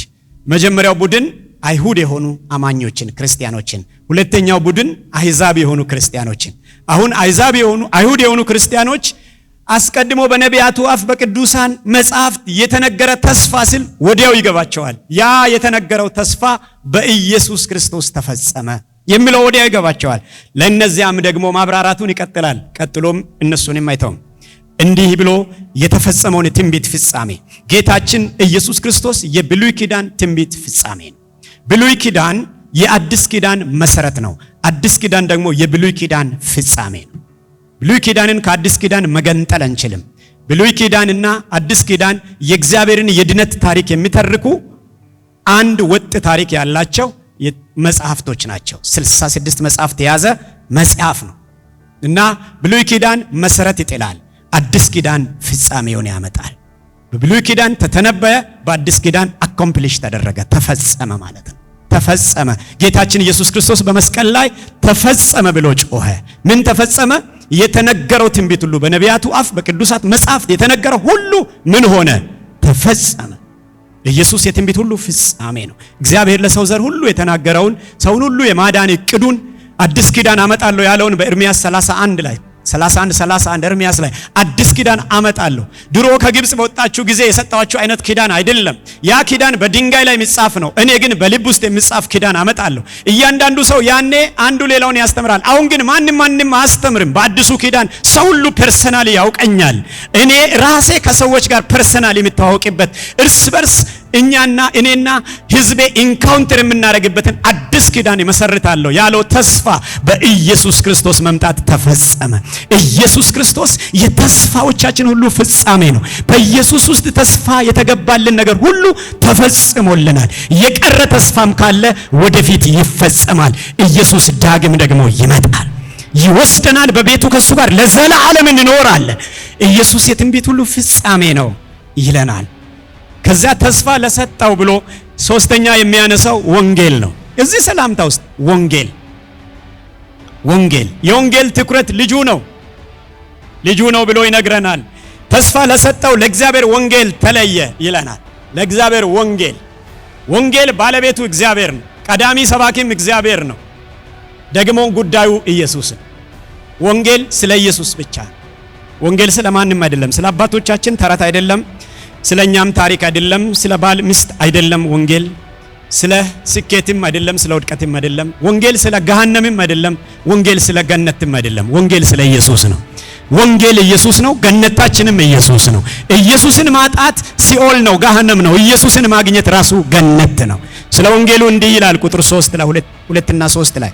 መጀመሪያው ቡድን አይሁድ የሆኑ አማኞችን ክርስቲያኖችን፣ ሁለተኛው ቡድን አሕዛብ የሆኑ ክርስቲያኖችን። አሁን አይሁድ የሆኑ ክርስቲያኖች አስቀድሞ በነቢያቱ አፍ በቅዱሳን መጻሕፍት የተነገረ ተስፋ ሲል ወዲያው ይገባቸዋል። ያ የተነገረው ተስፋ በኢየሱስ ክርስቶስ ተፈጸመ የሚለው ወዲያው ይገባቸዋል። ለእነዚያም ደግሞ ማብራራቱን ይቀጥላል። ቀጥሎም እነሱንም አይተውም። እንዲህ ብሎ የተፈጸመውን ትንቢት ፍጻሜ ጌታችን ኢየሱስ ክርስቶስ የብሉይ ኪዳን ትንቢት ፍጻሜ ነው። ብሉይ ኪዳን የአዲስ ኪዳን መሰረት ነው። አዲስ ኪዳን ደግሞ የብሉይ ኪዳን ፍጻሜ ነው። ብሉይ ኪዳንን ከአዲስ ኪዳን መገንጠል አንችልም። ብሉይ ኪዳንና አዲስ ኪዳን የእግዚአብሔርን የድነት ታሪክ የሚተርኩ አንድ ወጥ ታሪክ ያላቸው መጽሐፍቶች ናቸው። 66 መጽሐፍት የያዘ መጽሐፍ ነው እና ብሉይ ኪዳን መሰረት ይጥላል፣ አዲስ ኪዳን ፍጻሜውን ያመጣል። በብሉይ ኪዳን ተተነበየ፣ በአዲስ ኪዳን አኮምፕሊሽ ተደረገ፣ ተፈጸመ ማለት ነው። ተፈጸመ። ጌታችን ኢየሱስ ክርስቶስ በመስቀል ላይ ተፈጸመ ብሎ ጮኸ። ምን ተፈጸመ? የተነገረው ትንቢት ሁሉ በነቢያቱ አፍ በቅዱሳት መጻሕፍት የተነገረው ሁሉ ምን ሆነ? ተፈጸመ። ኢየሱስ የትንቢት ሁሉ ፍጻሜ ነው። እግዚአብሔር ለሰው ዘር ሁሉ የተናገረውን ሰውን ሁሉ የማዳን እቅዱን አዲስ ኪዳን አመጣለሁ ያለውን በኤርምያስ 31 ኤርምያስ ላይ አዲስ ኪዳን አመጣለሁ። ድሮ ከግብጽ በወጣችሁ ጊዜ የሰጣችሁ አይነት ኪዳን አይደለም። ያ ኪዳን በድንጋይ ላይ የሚጻፍ ነው። እኔ ግን በልብ ውስጥ የሚጻፍ ኪዳን አመጣለሁ። እያንዳንዱ ሰው ያኔ አንዱ ሌላውን ያስተምራል። አሁን ግን ማንም አያስተምርም። በአዲሱ ኪዳን ሰው ሁሉ ፐርሰናሊ ያውቀኛል። እኔ ራሴ ከሰዎች ጋር ፐርሰናሊ የምታወቅበት እርስ በርስ እኔና ህዝቤ ኢንካውንተር የምናደርግበትን አዲስ ኪዳን ይመሰርታለሁ ያለው ተስፋ በኢየሱስ ክርስቶስ መምጣት ተፈጸመ። ኢየሱስ ክርስቶስ የተስፋዎቻችን ሁሉ ፍጻሜ ነው። በኢየሱስ ውስጥ ተስፋ የተገባልን ነገር ሁሉ ተፈጽሞልናል። የቀረ ተስፋም ካለ ወደፊት ይፈጸማል። ኢየሱስ ዳግም ደግሞ ይመጣል፣ ይወስደናል። በቤቱ ከሱ ጋር ለዘላለም እንኖራለን። ኢየሱስ የትንቢት ሁሉ ፍጻሜ ነው ይለናል። ከዛ ተስፋ ለሰጠው ብሎ ሶስተኛ የሚያነሳው ወንጌል ነው። እዚህ ሰላምታ ውስጥ ወንጌል የወንጌል ትኩረት ልጁ ነው ብሎ ይነግረናል። ተስፋ ለሰጠው ለእግዚአብሔር ወንጌል ተለየ ይለናል። ለእግዚአብሔር ወንጌል ባለቤቱ እግዚአብሔር ነው። ቀዳሚ ሰባኪም እግዚአብሔር ነው። ደግሞ ጉዳዩ ኢየሱስ ነው። ወንጌል ስለ ኢየሱስ ብቻ ነው። ወንጌል ስለ ማንም አይደለም። ስለ አባቶቻችን ተረት አይደለም። ስለኛም ታሪክ አይደለም። ስለ ባል ሚስት አይደለም። ወንጌል ስለ ስኬትም አይደለም፣ ስለ ውድቀትም አይደለም። ወንጌል ስለ ገሃነምም አይደለም። ወንጌል ስለ ገነትም አይደለም። ወንጌል ስለ ኢየሱስ ነው። ወንጌል ኢየሱስ ነው። ገነታችንም ኢየሱስ ነው። ኢየሱስን ማጣት ሲኦል ነው፣ ገሃነም ነው። ኢየሱስን ማግኘት ራሱ ገነት ነው። ስለ ወንጌሉ እንዲህ ይላል ቁጥር 3 ላይ 2 እና 3 ላይ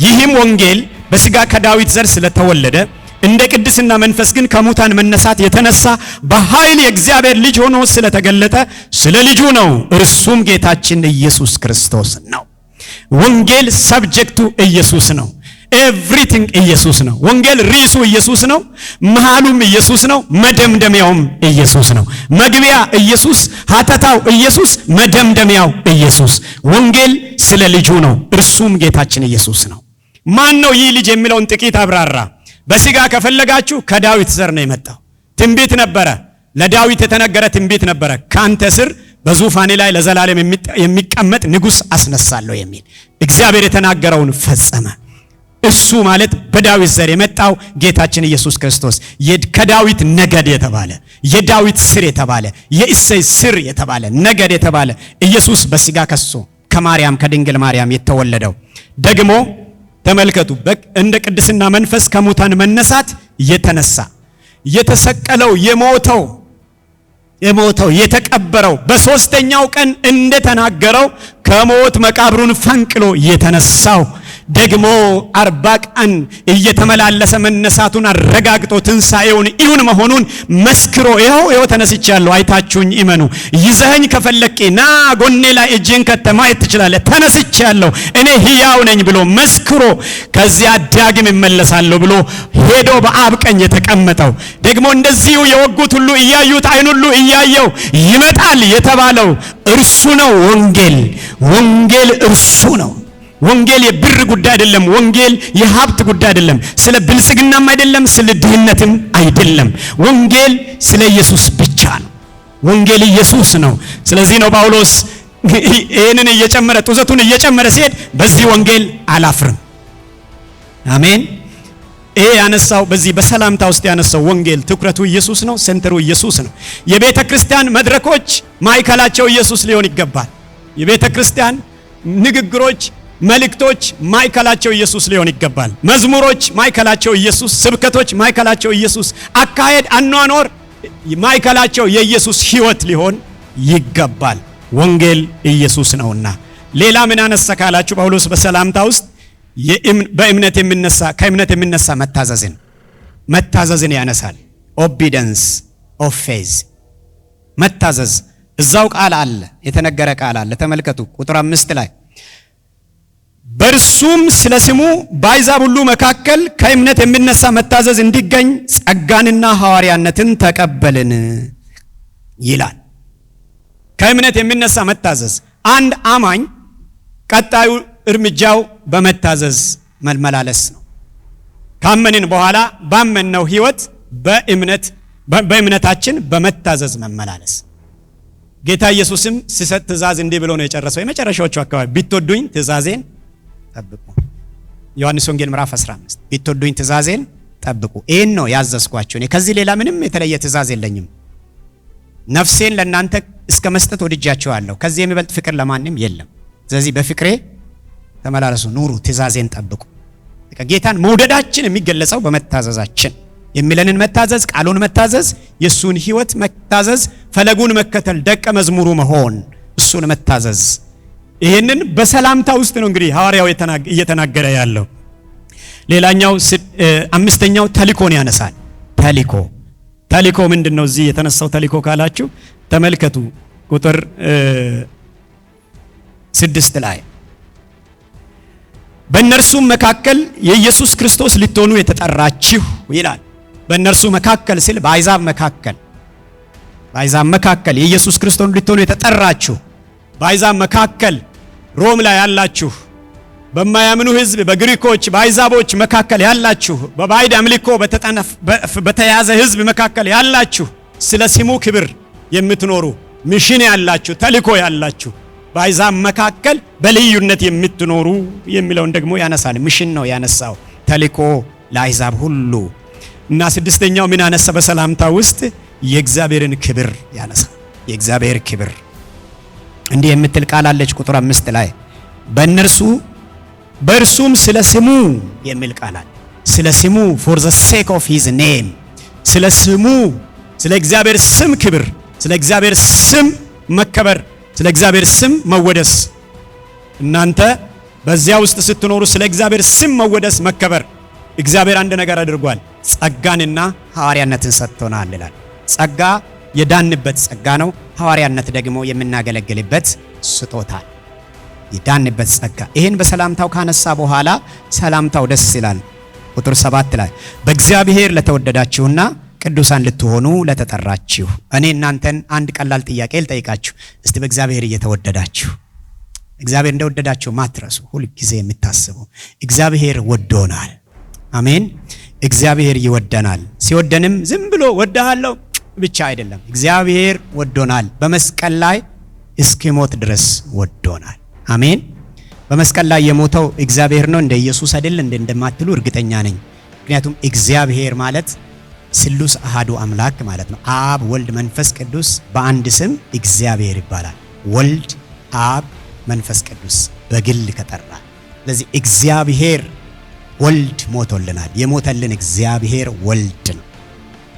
ይህም ወንጌል በሥጋ ከዳዊት ዘር ስለተወለደ እንደ ቅድስና መንፈስ ግን ከሙታን መነሳት የተነሳ በኃይል የእግዚአብሔር ልጅ ሆኖ ስለተገለጠ ስለ ልጁ ነው። እርሱም ጌታችን ኢየሱስ ክርስቶስ ነው። ወንጌል ሰብጀክቱ ኢየሱስ ነው። ኤቭሪቲንግ ኢየሱስ ነው። ወንጌል ርዕሱ ኢየሱስ ነው። መሃሉም ኢየሱስ ነው። መደምደሚያውም ኢየሱስ ነው። መግቢያ ኢየሱስ፣ ሀተታው ኢየሱስ፣ መደምደሚያው ኢየሱስ። ወንጌል ስለ ልጁ ነው። እርሱም ጌታችን ኢየሱስ ነው። ማን ነው ይህ ልጅ የሚለውን ጥቂት አብራራ። በሥጋ ከፈለጋችሁ ከዳዊት ዘር ነው የመጣው። ትንቢት ነበረ፣ ለዳዊት የተነገረ ትንቢት ነበረ። ካንተ ስር በዙፋኔ ላይ ለዘላለም የሚቀመጥ ንጉሥ አስነሳለሁ የሚል እግዚአብሔር የተናገረውን ፈጸመ። እሱ ማለት በዳዊት ዘር የመጣው ጌታችን ኢየሱስ ክርስቶስ ከዳዊት ነገድ የተባለ የዳዊት ስር የተባለ የእሴይ ስር የተባለ ነገድ የተባለ ኢየሱስ በሥጋ ከሱ ከማርያም ከድንግል ማርያም የተወለደው ደግሞ ተመልከቱ፣ እንደ ቅድስና መንፈስ ከሙታን መነሳት የተነሳ የተሰቀለው የሞተው የተቀበረው በሶስተኛው ቀን እንደተናገረው ከሞት መቃብሩን ፈንቅሎ የተነሳው ደግሞ 40 ቀን እየተመላለሰ መነሳቱን አረጋግጦ ትንሣኤውን ይሁን መሆኑን መስክሮ ይኸው ተነስቻለሁ፣ አይታችሁኝ እመኑ፣ ይዘኸኝ ከፈለክ ና ጎኔ ላይ እጄን ከተህ ማየት ትችላለህ፣ ተነስቻለሁ፣ እኔ ሕያው ነኝ ብሎ መስክሮ ከዚያ ዳግም እመለሳለሁ ብሎ ሄዶ በአብ ቀኝ የተቀመጠው ደግሞ እንደዚሁ የወጉት ሁሉ እያዩት ዓይን ሁሉ እያየው ይመጣል የተባለው እርሱ ነው። ወንጌል እርሱ ነው። ወንጌል የብር ጉዳይ አይደለም። ወንጌል የሀብት ጉዳይ አይደለም። ስለ ብልጽግናም አይደለም፣ ስለ ድህነትም አይደለም። ወንጌል ስለ ኢየሱስ ብቻ ነው። ወንጌል ኢየሱስ ነው። ስለዚህ ነው ጳውሎስ ይህንን እየጨመረ ጡዘቱን እየጨመረ ሲሄድ በዚህ ወንጌል አላፍርም። አሜን። ይሄ ያነሳው በዚህ በሰላምታ ውስጥ ያነሳው ወንጌል ትኩረቱ ኢየሱስ ነው። ሴንተሩ ኢየሱስ ነው። የቤተ ክርስቲያን መድረኮች ማዕከላቸው ኢየሱስ ሊሆን ይገባል። የቤተ ክርስቲያን ንግግሮች፣ መልእክቶች ማዕከላቸው ኢየሱስ ሊሆን ይገባል። መዝሙሮች ማዕከላቸው ኢየሱስ፣ ስብከቶች ማዕከላቸው ኢየሱስ፣ አካሄድ፣ አኗኗር ማዕከላቸው የኢየሱስ ሕይወት ሊሆን ይገባል። ወንጌል ኢየሱስ ነውና። ሌላ ምን አነሳ ካላችሁ ጳውሎስ በሰላምታ ውስጥ ከእምነት የሚነሳ መታዘዝን ያነሳል። ኦቢደንስ ኦፍ ፌዝ፣ መታዘዝ እዛው ቃል አለ፣ የተነገረ ቃል አለ። ተመልከቱ ቁጥር 5 ላይ በእርሱም ስለ ስሙ በአሕዛብ ሁሉ መካከል ከእምነት የሚነሳ መታዘዝ እንዲገኝ ጸጋንና ሐዋርያነትን ተቀበልን ይላል። ከእምነት የሚነሳ መታዘዝ። አንድ አማኝ ቀጣዩ እርምጃው በመታዘዝ መመላለስ ነው። ካመንን በኋላ ባመንነው ሕይወት በእምነታችን በመታዘዝ መመላለስ። ጌታ ኢየሱስም ሲሰጥ ትእዛዝ እንዲህ ብሎ ነው የጨረሰው። የመጨረሻዎቹ አካባቢ ቢትወዱኝ ትእዛዜን ጠብቁ። ዮሐንስ ወንጌል ምዕራፍ 15 ቢትወዱኝ ትእዛዜን ጠብቁ። ይሄን ነው ያዘዝኳችሁ። እኔ ከዚህ ሌላ ምንም የተለየ ትእዛዝ የለኝም። ነፍሴን ለእናንተ እስከ መስጠት ወድጃችኋለሁ። ከዚህ የሚበልጥ ፍቅር ለማንም የለም። ስለዚህ በፍቅሬ ተመላለሱ፣ ኑሩ፣ ትእዛዜን ጠብቁ። ጌታን መውደዳችን የሚገለጸው በመታዘዛችን የሚለንን መታዘዝ፣ ቃሉን መታዘዝ፣ የሱን ሕይወት መታዘዝ፣ ፈለጉን መከተል፣ ደቀ መዝሙሩ መሆን፣ እሱን መታዘዝ። ይሄንን በሰላምታ ውስጥ ነው እንግዲህ ሐዋርያው እየተናገረ ያለው። ሌላኛው አምስተኛው ተልእኮን ያነሳል። ተልእኮ ምንድነው? እዚህ የተነሳው ተልእኮ ካላችሁ ተመልከቱ ቁጥር 6 ላይ በእነርሱም መካከል የኢየሱስ ክርስቶስ ልትሆኑ የተጠራችሁ ይላል። በእነርሱ መካከል ሲል በአሕዛብ መካከል የኢየሱስ ክርስቶስ ልትሆኑ የተጠራችሁ፣ በአሕዛብ መካከል ሮም ላይ ያላችሁ፣ በማያምኑ ሕዝብ በግሪኮች በአሕዛቦች መካከል ያላችሁ፣ በባዕድ አምልኮ በተያዘ ሕዝብ መካከል ያላችሁ፣ ስለ ስሙ ክብር የምትኖሩ፣ ሚሽን ያላችሁ፣ ተልእኮ ያላችሁ፣ በአሕዛብ መካከል በልዩነት የምትኖሩ የሚለውን ደግሞ ያነሳል። ሚሽን ነው ያነሳው፣ ተልእኮ ለአሕዛብ ሁሉ። እና ስድስተኛው ምን አነሳ? በሰላምታ ውስጥ የእግዚአብሔርን ክብር ያነሳል። የእግዚአብሔር ክብር እንዲህ የምትል ቃል አለች ቁጥር 5 ላይ በእርሱም ስለ ስሙ የሚል ቃል አለ። ስለ ስሙ for the sake of his name፣ ስለ ስሙ፣ ስለ እግዚአብሔር ስም ክብር፣ ስለ እግዚአብሔር ስም መከበር፣ ስለ እግዚአብሔር ስም መወደስ። እናንተ በዚያ ውስጥ ስትኖሩ ስለ እግዚአብሔር ስም መወደስ፣ መከበር። እግዚአብሔር አንድ ነገር አድርጓል። ጸጋንና ሐዋርያነትን ሰጥቶናል ይላል። ጸጋ የዳንበት ጸጋ ነው። ሐዋርያነት ደግሞ የምናገለግልበት ስጦታ፣ የዳንበት ጸጋ። ይሄን በሰላምታው ካነሳ በኋላ ሰላምታው ደስ ይላል። ቁጥር 7 ላይ በእግዚአብሔር ለተወደዳችሁና ቅዱሳን ልትሆኑ ለተጠራችሁ። እኔ እናንተን አንድ ቀላል ጥያቄ ልጠይቃችሁ። እስቲ በእግዚአብሔር እየተወደዳችሁ፣ እግዚአብሔር እንደወደዳችሁ ማትረሱ፣ ሁል ጊዜ የምታስቡ፣ እግዚአብሔር ወዶናል። አሜን። እግዚአብሔር ይወደናል። ሲወደንም ዝም ብሎ ወደሃለሁ ብቻ አይደለም። እግዚአብሔር ወዶናል። በመስቀል ላይ እስኪሞት ድረስ ወዶናል። አሜን። በመስቀል ላይ የሞተው እግዚአብሔር ነው፣ እንደ ኢየሱስ አይደል እንደማትሉ እርግጠኛ ነኝ። ምክንያቱም እግዚአብሔር ማለት ስሉስ አሃዱ አምላክ ማለት ነው። አብ፣ ወልድ፣ መንፈስ ቅዱስ በአንድ ስም እግዚአብሔር ይባላል። ወልድ፣ አብ፣ መንፈስ ቅዱስ በግል ከጠራ። ስለዚህ እግዚአብሔር ወልድ ሞቶልናል። የሞተልን እግዚአብሔር ወልድ ነው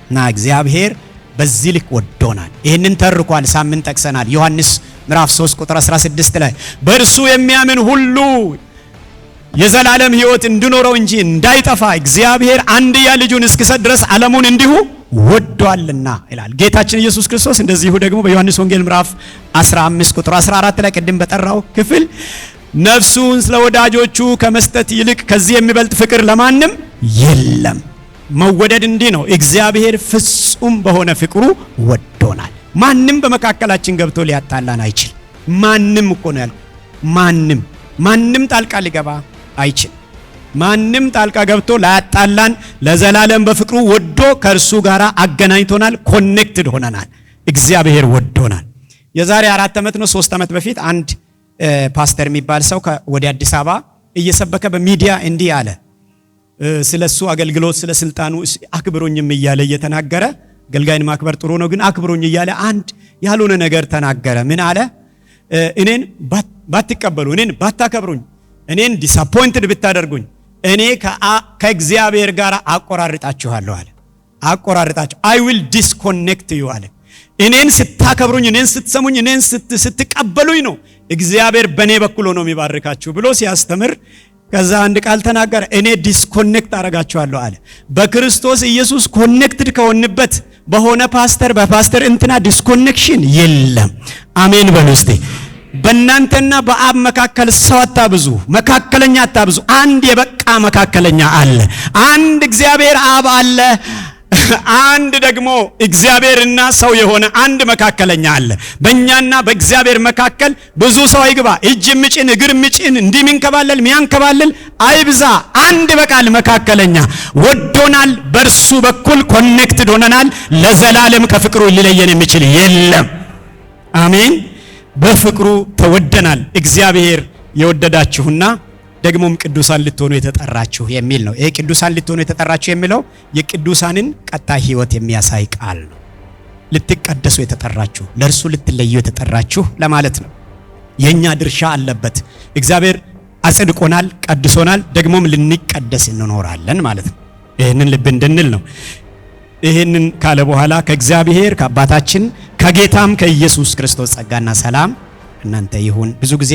እና እግዚአብሔር በዚህ ልክ ወዶናል። ይህንን ተርኳል፣ ሳምንት ጠቅሰናል። ዮሐንስ ምዕራፍ 3 ቁጥር 16 ላይ በእርሱ የሚያምን ሁሉ የዘላለም ሕይወት እንዲኖረው እንጂ እንዳይጠፋ እግዚአብሔር አንድያ ልጁን እስኪሰጥ ድረስ ዓለሙን እንዲሁ ወዷልና ይላል ጌታችን ኢየሱስ ክርስቶስ። እንደዚሁ ደግሞ በዮሐንስ ወንጌል ምዕራፍ 15 ቁጥር 14 ላይ ቅድም በጠራው ክፍል ነፍሱን ስለ ወዳጆቹ ከመስጠት ይልቅ ከዚህ የሚበልጥ ፍቅር ለማንም የለም። መወደድ እንዲህ ነው። እግዚአብሔር ፍጹም በሆነ ፍቅሩ ወዶናል። ማንም በመካከላችን ገብቶ ሊያጣላን አይችል። ማንም እኮ ነው ያልኩት። ማንም ጣልቃ ሊገባ አይችል። ማንም ጣልቃ ገብቶ ላያጣላን ለዘላለም በፍቅሩ ወዶ ከእርሱ ጋር አገናኝቶናል። ኮኔክትድ ሆነናል። እግዚአብሔር ወዶናል። የዛሬ 4 ዓመት ነው 3 ዓመት በፊት አንድ ፓስተር የሚባል ሰው ወደ አዲስ አበባ እየሰበከ በሚዲያ እንዲህ አለ። ስለሱ አገልግሎት ስለ ስልጣኑ አክብሩኝም እያለ እየተናገረ፣ አገልጋይን ማክበር ጥሩ ነው ግን አክብሩኝ እያለ አንድ ያልሆነ ነገር ተናገረ። ምን አለ? እኔን ባትቀበሉ፣ እኔን ባታከብሩኝ፣ እኔን ዲስአፖይንትድ ብታደርጉኝ እኔ ከእግዚአብሔር ጋር አቆራርጣችኋለሁ አለ። አቆራርጣችሁ I will disconnect you አለ። እኔን ስታከብሩኝ፣ እኔን ስትሰሙኝ፣ እኔን ስትቀበሉኝ ነው እግዚአብሔር በኔ በኩል ሆኖ የሚባርካችሁ ብሎ ሲያስተምር ከዛ አንድ ቃል ተናገረ። እኔ ዲስኮኔክት አረጋችኋለሁ አለ። በክርስቶስ ኢየሱስ ኮኔክትድ ከሆንበት በሆነ በፓስተር እንትና ዲስኮኔክሽን የለም። አሜን በሉ እስቲ። በእናንተና በአብ መካከል ሰው አታብዙ፣ መካከለኛ አታብዙ። አንድ የበቃ መካከለኛ አለ። አንድ እግዚአብሔር አብ አለ። አንድ ደግሞ እግዚአብሔርና ሰው የሆነ አንድ መካከለኛ አለ። በእኛና በእግዚአብሔር መካከል ብዙ ሰው አይግባ። እጅ ምጭን እግር ምጭን እንዲህ ሚንከባለል ሚያንከባለል አይብዛ። አንድ በቃል መካከለኛ ወዶናል። በእርሱ በኩል ኮኔክትድ ሆነናል። ለዘላለም ከፍቅሩ ሊለየን የሚችል የለም። አሜን። በፍቅሩ ተወደናል። እግዚአብሔር የወደዳችሁና ደግሞም ቅዱሳን ልትሆኑ የተጠራችሁ የሚል ነው። ይሄ ቅዱሳን ልትሆኑ የተጠራችሁ የሚለው የቅዱሳንን ቀጣይ ሕይወት የሚያሳይ ቃል ነው። ልትቀደሱ የተጠራችሁ፣ ለእርሱ ልትለዩ የተጠራችሁ ለማለት ነው። የኛ ድርሻ አለበት። እግዚአብሔር አጽድቆናል፣ ቀድሶናል፣ ደግሞም ልንቀደስ እንኖራለን ማለት ነው። ይህንን ልብ እንድንል ነው። ይህንን ካለ በኋላ ከእግዚአብሔር ከአባታችን ከጌታም ከኢየሱስ ክርስቶስ ጸጋና ሰላም እናንተ ይሁን። ብዙ ጊዜ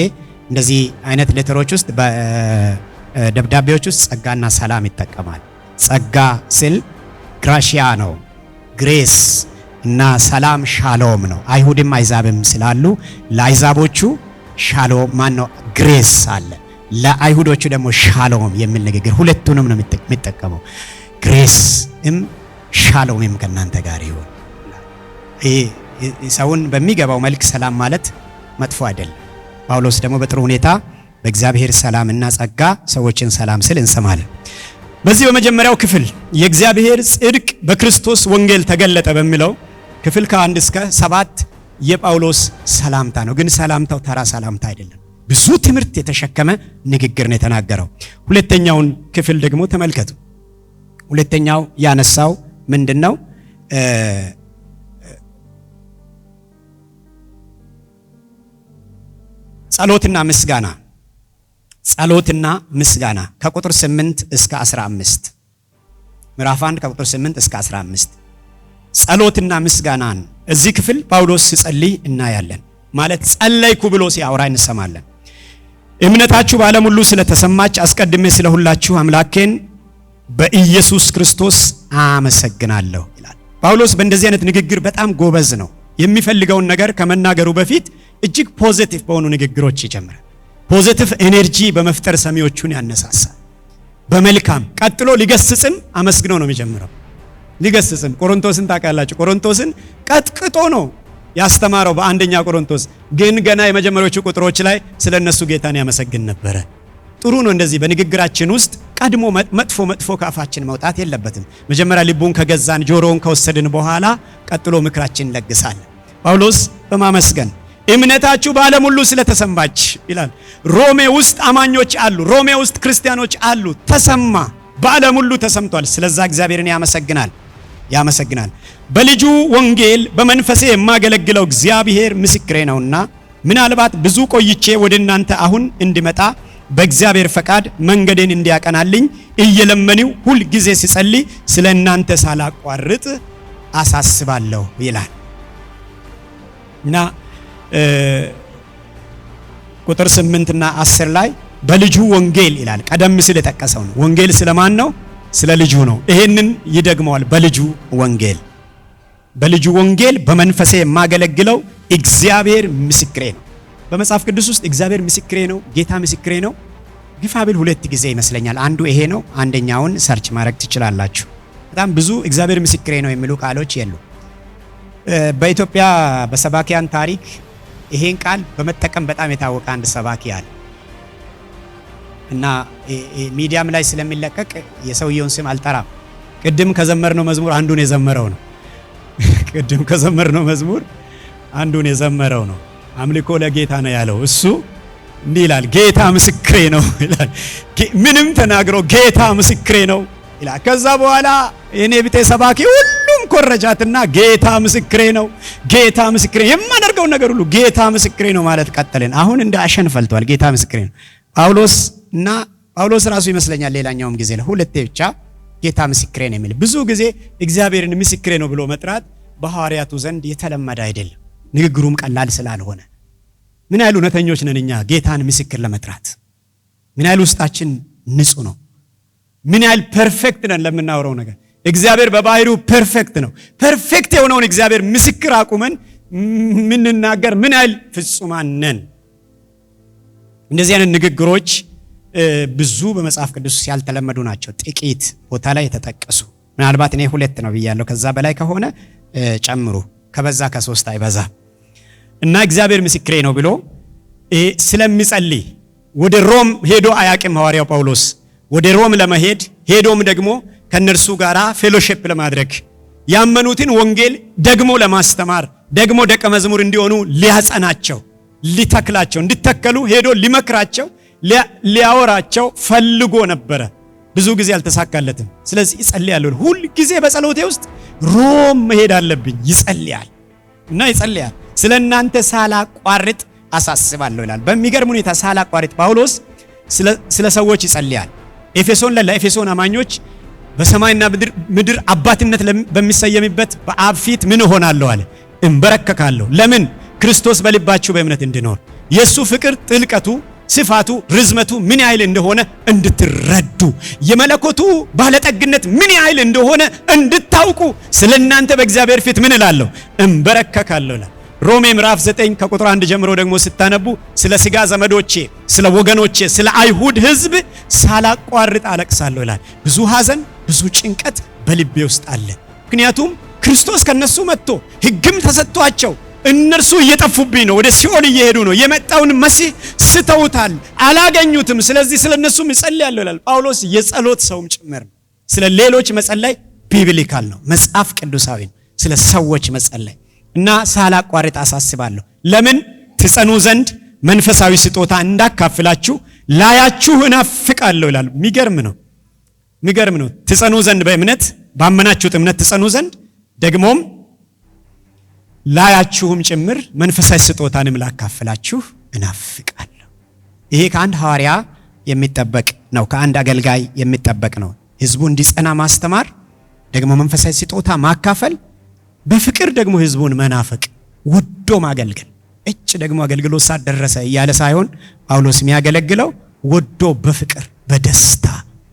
እንደዚህ አይነት ሌተሮች ውስጥ በደብዳቤዎች ውስጥ ጸጋና ሰላም ይጠቀማል። ጸጋ ስል ግራሺያ ነው፣ ግሬስ እና ሰላም ሻሎም ነው። አይሁድም አይዛብም ስላሉ ለአይዛቦቹ ሻሎም ማን ነው ግሬስ አለ፣ ለአይሁዶቹ ደግሞ ሻሎም የሚል ንግግር ሁለቱንም ነው የሚጠቀመው። ግሬስም ሻሎምም ከእናንተ ጋር ይሁን። ሰውን በሚገባው መልክ ሰላም ማለት መጥፎ አይደለም። ጳውሎስ ደግሞ በጥሩ ሁኔታ በእግዚአብሔር ሰላምና ጸጋ ሰዎችን ሰላም ስል እንሰማለን። በዚህ በመጀመሪያው ክፍል የእግዚአብሔር ጽድቅ በክርስቶስ ወንጌል ተገለጠ በሚለው ክፍል ከ1 እስከ 7 የጳውሎስ ሰላምታ ነው። ግን ሰላምታው ተራ ሰላምታ አይደለም። ብዙ ትምህርት የተሸከመ ንግግር ነው የተናገረው። ሁለተኛውን ክፍል ደግሞ ተመልከቱ። ሁለተኛው ያነሳው ምንድነው? ጸሎትና ምስጋና። ጸሎትና ምስጋና ከቁጥር 8 እስከ 15 ምዕራፍ 1 ከቁጥር 8 እስከ 15 ጸሎትና ምስጋናን እዚህ ክፍል ጳውሎስ ሲጸልይ እናያለን። ማለት ጸለይኩ ብሎ ሲያወራ እንሰማለን። እምነታችሁ በዓለም ሁሉ ስለተሰማች አስቀድሜ ስለሁላችሁ አምላኬን በኢየሱስ ክርስቶስ አመሰግናለሁ ይላል ጳውሎስ። በእንደዚህ አይነት ንግግር በጣም ጎበዝ ነው። የሚፈልገውን ነገር ከመናገሩ በፊት እጅግ ፖዚቲቭ በሆኑ ንግግሮች ይጀምራል። ፖዚቲቭ ኤነርጂ በመፍጠር ሰሚዎቹን ያነሳሳል። በመልካም ቀጥሎ ሊገስጽም አመስግኖ ነው የሚጀምረው። ሊገስጽም ቆሮንቶስን ታውቃላችሁ። ቆሮንቶስን ቀጥቅጦ ነው ያስተማረው በአንደኛ ቆሮንቶስ። ግን ገና የመጀመሪያዎቹ ቁጥሮች ላይ ስለነሱ ጌታን ያመሰግን ነበረ። ጥሩ ነው። እንደዚህ በንግግራችን ውስጥ ቀድሞ መጥፎ ካፋችን መውጣት የለበትም። መጀመሪያ ልቡን ከገዛን ጆሮውን ከወሰድን በኋላ ቀጥሎ ምክራችን ለግሳል። ጳውሎስ በማመስገን እምነታችሁ በዓለም ሁሉ ስለተሰማች ይላል። ሮሜ ውስጥ አማኞች አሉ፣ ሮሜ ውስጥ ክርስቲያኖች አሉ። ተሰማ፣ በዓለም ሁሉ ተሰምቷል። ስለዛ እግዚአብሔርን ያመሰግናል። በልጁ ወንጌል በመንፈሴ የማገለግለው እግዚአብሔር ምስክሬ ነውና ምናልባት ብዙ ቆይቼ ወደ እናንተ አሁን እንድመጣ በእግዚአብሔር ፈቃድ መንገዴን እንዲያቀናልኝ እየለመንሁ ሁል ጊዜ ሲጸልይ ስለ እናንተ ሳላቋርጥ አሳስባለሁ ይላል እና ቁጥር 8 እና 10 ላይ በልጁ ወንጌል ይላል። ቀደም ሲል የጠቀሰው ነው። ወንጌል ስለማን ነው? ስለ ልጁ ነው። ይሄንን ይደግመዋል። በልጁ ወንጌል በመንፈሴ የማገለግለው እግዚአብሔር ምስክሬ ነው። በመጽሐፍ ቅዱስ ውስጥ እግዚአብሔር ምስክሬ ነው፣ ጌታ ምስክሬ ነው ግፋብል 2 ጊዜ ይመስለኛል። አንዱ ይሄ ነው። አንደኛውን ሰርች ማድረግ ትችላላችሁ። በጣም ብዙ እግዚአብሔር ምስክሬ ነው የሚሉ ቃሎች የሉ። በኢትዮጵያ በሰባኪያን ታሪክ ይሄን ቃል በመጠቀም በጣም የታወቀ አንድ ሰባኪ አለ እና ሚዲያም ላይ ስለሚለቀቅ የሰውየውን ስም አልጠራም። ቅድም ከዘመርነው መዝሙር አንዱን የዘመረው ነው። አምልኮ ለጌታ ነው ያለው። እሱ እንዲህ ይላል፣ ጌታ ምስክሬ ነው ይላል። ምንም ተናግረው ጌታ ምስክሬ ነው ይላል። ከዛ በኋላ የኔ ቢጤ ሰባኪ ሁሉም ኮረጃትና ጌታ ምስክሬ ነው፣ ጌታ ምስክሬ፣ የማደርገው ነገር ሁሉ ጌታ ምስክሬ ነው ማለት ቀጠልን። አሁን እንደ አሸን ፈልቷል። ጌታ ምስክሬ ነው። ጳውሎስ ራሱ ይመስለኛል ሌላኛውም ጊዜ ለሁለቴ ብቻ ጌታ ምስክሬ ነው የሚል። ብዙ ጊዜ እግዚአብሔርን ምስክሬ ነው ብሎ መጥራት በሐዋርያቱ ዘንድ የተለመደ አይደለም። ንግግሩም ቀላል ስላልሆነ ምን ያህል እውነተኞች ነን እኛ ጌታን ምስክር ለመጥራት? ምን ያህል ውስጣችን ንጹህ ነው? ምን ያህል ፐርፌክት ነን ለምናወራው ነገር? እግዚአብሔር በባህሪው ፐርፌክት ነው። ፐርፌክት የሆነውን እግዚአብሔር ምስክር አቁመን ምንናገር ምን ያህል ፍጹማን ነን? እንደዚህ አይነት ንግግሮች ብዙ በመጽሐፍ ቅዱስ ያልተለመዱ ናቸው። ጥቂት ቦታ ላይ የተጠቀሱ ምናልባት እኔ 2 ነው ብያለሁ። ከዛ በላይ ከሆነ ጨምሩ፣ ከበዛ ከ3 አይበዛ እና እግዚአብሔር ምስክሬ ነው ብሎ ስለሚጸልይ ወደ ሮም ሄዶ አያቅም ሐዋርያው ጳውሎስ። ወደ ሮም ለመሄድ ሄዶም ደግሞ ከነርሱ ጋራ ፌሎሺፕ ለማድረግ ያመኑትን ወንጌል ደግሞ ለማስተማር ደግሞ ደቀ መዝሙር እንዲሆኑ ሊያጸናቸው፣ ሊተክላቸው፣ እንዲተከሉ ሄዶ ሊመክራቸው፣ ሊያወራቸው ፈልጎ ነበረ። ብዙ ጊዜ አልተሳካለትም። ስለዚህ ይጸልያል። ሁል ጊዜ በጸሎቴ ውስጥ ሮም መሄድ አለብኝ ይጸልያል እና ይጸልያል። ስለናንተ ሳላቋርጥ አሳስባለሁ ይላል። በሚገርም ሁኔታ ሳላቋርጥ ጳውሎስ ስለ ሰዎች ይጸልያል። ኤፌሶን ለኤፌሶን አማኞች በሰማይና ምድር አባትነት በሚሰየምበት በአብ ፊት ምን እሆናለሁ አለ? እንበረከካለሁ። ለምን? ክርስቶስ በልባችሁ በእምነት እንዲኖር የሱ ፍቅር ጥልቀቱ፣ ስፋቱ፣ ርዝመቱ ምን ያህል እንደሆነ እንድትረዱ የመለኮቱ ባለጠግነት ምን ያህል እንደሆነ እንድታውቁ ስለናንተ በእግዚአብሔር ፊት ምን እላለሁ? እንበረከካለሁ ይላል። ሮሜ ምዕራፍ 9 ከቁጥር 1 ጀምሮ ደግሞ ስታነቡ ስለ ሥጋ ዘመዶቼ፣ ስለ ወገኖቼ፣ ስለ አይሁድ ሕዝብ ሳላቋርጥ አለቅሳለሁ ይላል። ብዙ ሐዘን፣ ብዙ ጭንቀት በልቤ ውስጥ አለ። ምክንያቱም ክርስቶስ ከነሱ መጥቶ ሕግም ተሰጥቷቸው እነርሱ እየጠፉብኝ ነው፣ ወደ ሲኦል እየሄዱ ነው። የመጣውን መሲህ ስተውታል፣ አላገኙትም። ስለዚህ ስለነሱም እጸልያለሁ ይላል ጳውሎስ። የጸሎት ሰውም ጭምር ነው። ስለ ሌሎች መጸለይ ቢብሊካል ነው፣ መጽሐፍ ቅዱሳዊ ነው። ስለ ሰዎች መጸለይ እና ሳላቋርጥ አሳስባለሁ። ለምን? ትጸኑ ዘንድ መንፈሳዊ ስጦታ እንዳካፍላችሁ ላያችሁ እናፍቃለሁ ይላል። የሚገርም ነው። ትጸኑ ዘንድ በእምነት ባመናችሁት እምነት ትጸኑ ዘንድ ደግሞም ላያችሁም ጭምር መንፈሳዊ ስጦታንም ላካፍላችሁ እናፍቃለሁ። ይሄ ከአንድ ሐዋርያ የሚጠበቅ ነው፣ ከአንድ አገልጋይ የሚጠበቅ ነው። ህዝቡ እንዲጸና ማስተማር፣ ደግሞ መንፈሳዊ ስጦታ ማካፈል፣ በፍቅር ደግሞ ህዝቡን መናፈቅ፣ ወዶ ማገልገል። ደግሞ አገልግሎት ሰዓት ደረሰ እያለ ሳይሆን ጳውሎስ የሚያገለግለው ወዶ በፍቅር በደስታ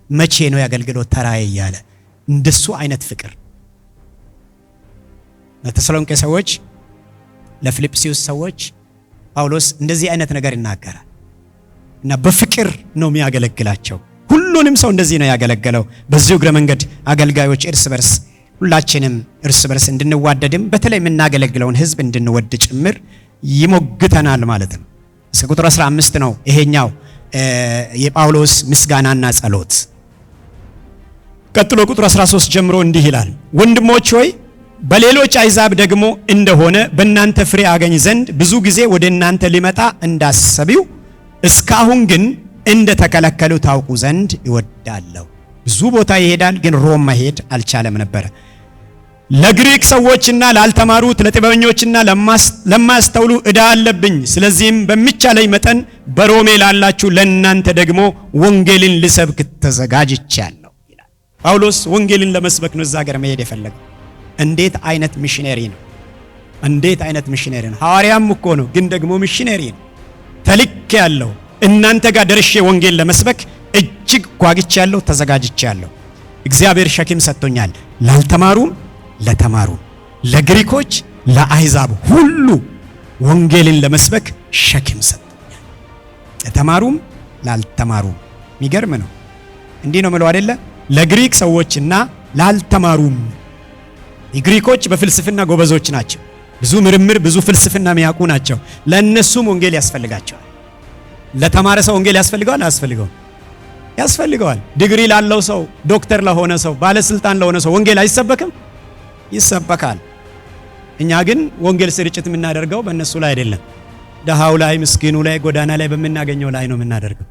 መቼ ነው የአገልግሎት ተራዬ እያለ እንደሱ አይነት ፍቅር ለተሰሎንቄ ሰዎች፣ ለፊልጵስዩስ ሰዎች ጳውሎስ እንደዚህ አይነት ነገር ይናገራል እና በፍቅር ነው የሚያገለግላቸው። ሁሉንም ሰው እንደዚህ ነው ያገለገለው። በዚህ እግረ መንገድ አገልጋዮች እርስ በርስ ሁላችንም እርስ በርስ እንድንዋደድም በተለይ የምናገለግለውን ህዝብ እንድንወድ ጭምር ይሞግተናል ማለት ነው። እስከ ቁጥር 15 ነው ይሄኛው የጳውሎስ ምስጋናና ጸሎት። ቀጥሎ ቁጥር 13 ጀምሮ እንዲህ ይላል፣ ወንድሞች ሆይ በሌሎች አሕዛብ ደግሞ እንደሆነ በእናንተ ፍሬ አገኝ ዘንድ ብዙ ጊዜ ወደ እናንተ ሊመጣ እንዳሰቢው እስካሁን ግን እንደተከለከሉ ታውቁ ዘንድ ይወዳለሁ። ብዙ ቦታ ይሄዳል፣ ግን ሮም መሄድ አልቻለም ነበር። ለግሪክ ሰዎችና ላልተማሩት ለጥበበኞችና ለማያስተውሉ ዕዳ አለብኝ። ስለዚህም በሚቻለኝ መጠን በሮሜ ላላችሁ ለእናንተ ደግሞ ወንጌልን ልሰብክ ተዘጋጅቻለሁ ይላል ጳውሎስ። ወንጌልን ለመስበክ ነው እዛ ሀገር መሄድ የፈለገው። እንዴት አይነት ሚሽነሪ ነው! እንዴት አይነት ሚሽነሪ ነው! ሐዋርያም እኮ ነው፣ ግን ደግሞ ሚሽነሪ ነው። ተልክ ያለው እናንተ ጋር ደርሼ ወንጌል ለመስበክ እጅግ ጓግቻለሁ፣ ተዘጋጅቻለሁ። እግዚአብሔር ሸክም ሰጥቶኛል፣ ላልተማሩም ለተማሩም፣ ለግሪኮች ለአሕዛብ ሁሉ ወንጌልን ለመስበክ ሸክም ሰጥቶኛል። ለተማሩም ላልተማሩም። የሚገርም ነው። እንዲህ ነው ምለው አይደለ? ለግሪክ ሰዎችና ላልተማሩም። ግሪኮች በፍልስፍና ጎበዞች ናቸው። ብዙ ምርምር፣ ብዙ ፍልስፍና የሚያውቁ ናቸው። ለእነሱም ወንጌል ያስፈልጋቸዋል። ለተማረ ሰው ወንጌል ያስፈልገዋል? አያስፈልገውም? ያስፈልገዋል። ዲግሪ ላለው ሰው፣ ዶክተር ለሆነ ሰው፣ ባለስልጣን ለሆነ ሰው ወንጌል አይሰበክም? ይሰበካል። እኛ ግን ወንጌል ስርጭት የምናደርገው በእነሱ ላይ አይደለም። ደሃው ላይ፣ ምስኪኑ ላይ፣ ጎዳና ላይ በምናገኘው ላይ ነው የምናደርገው።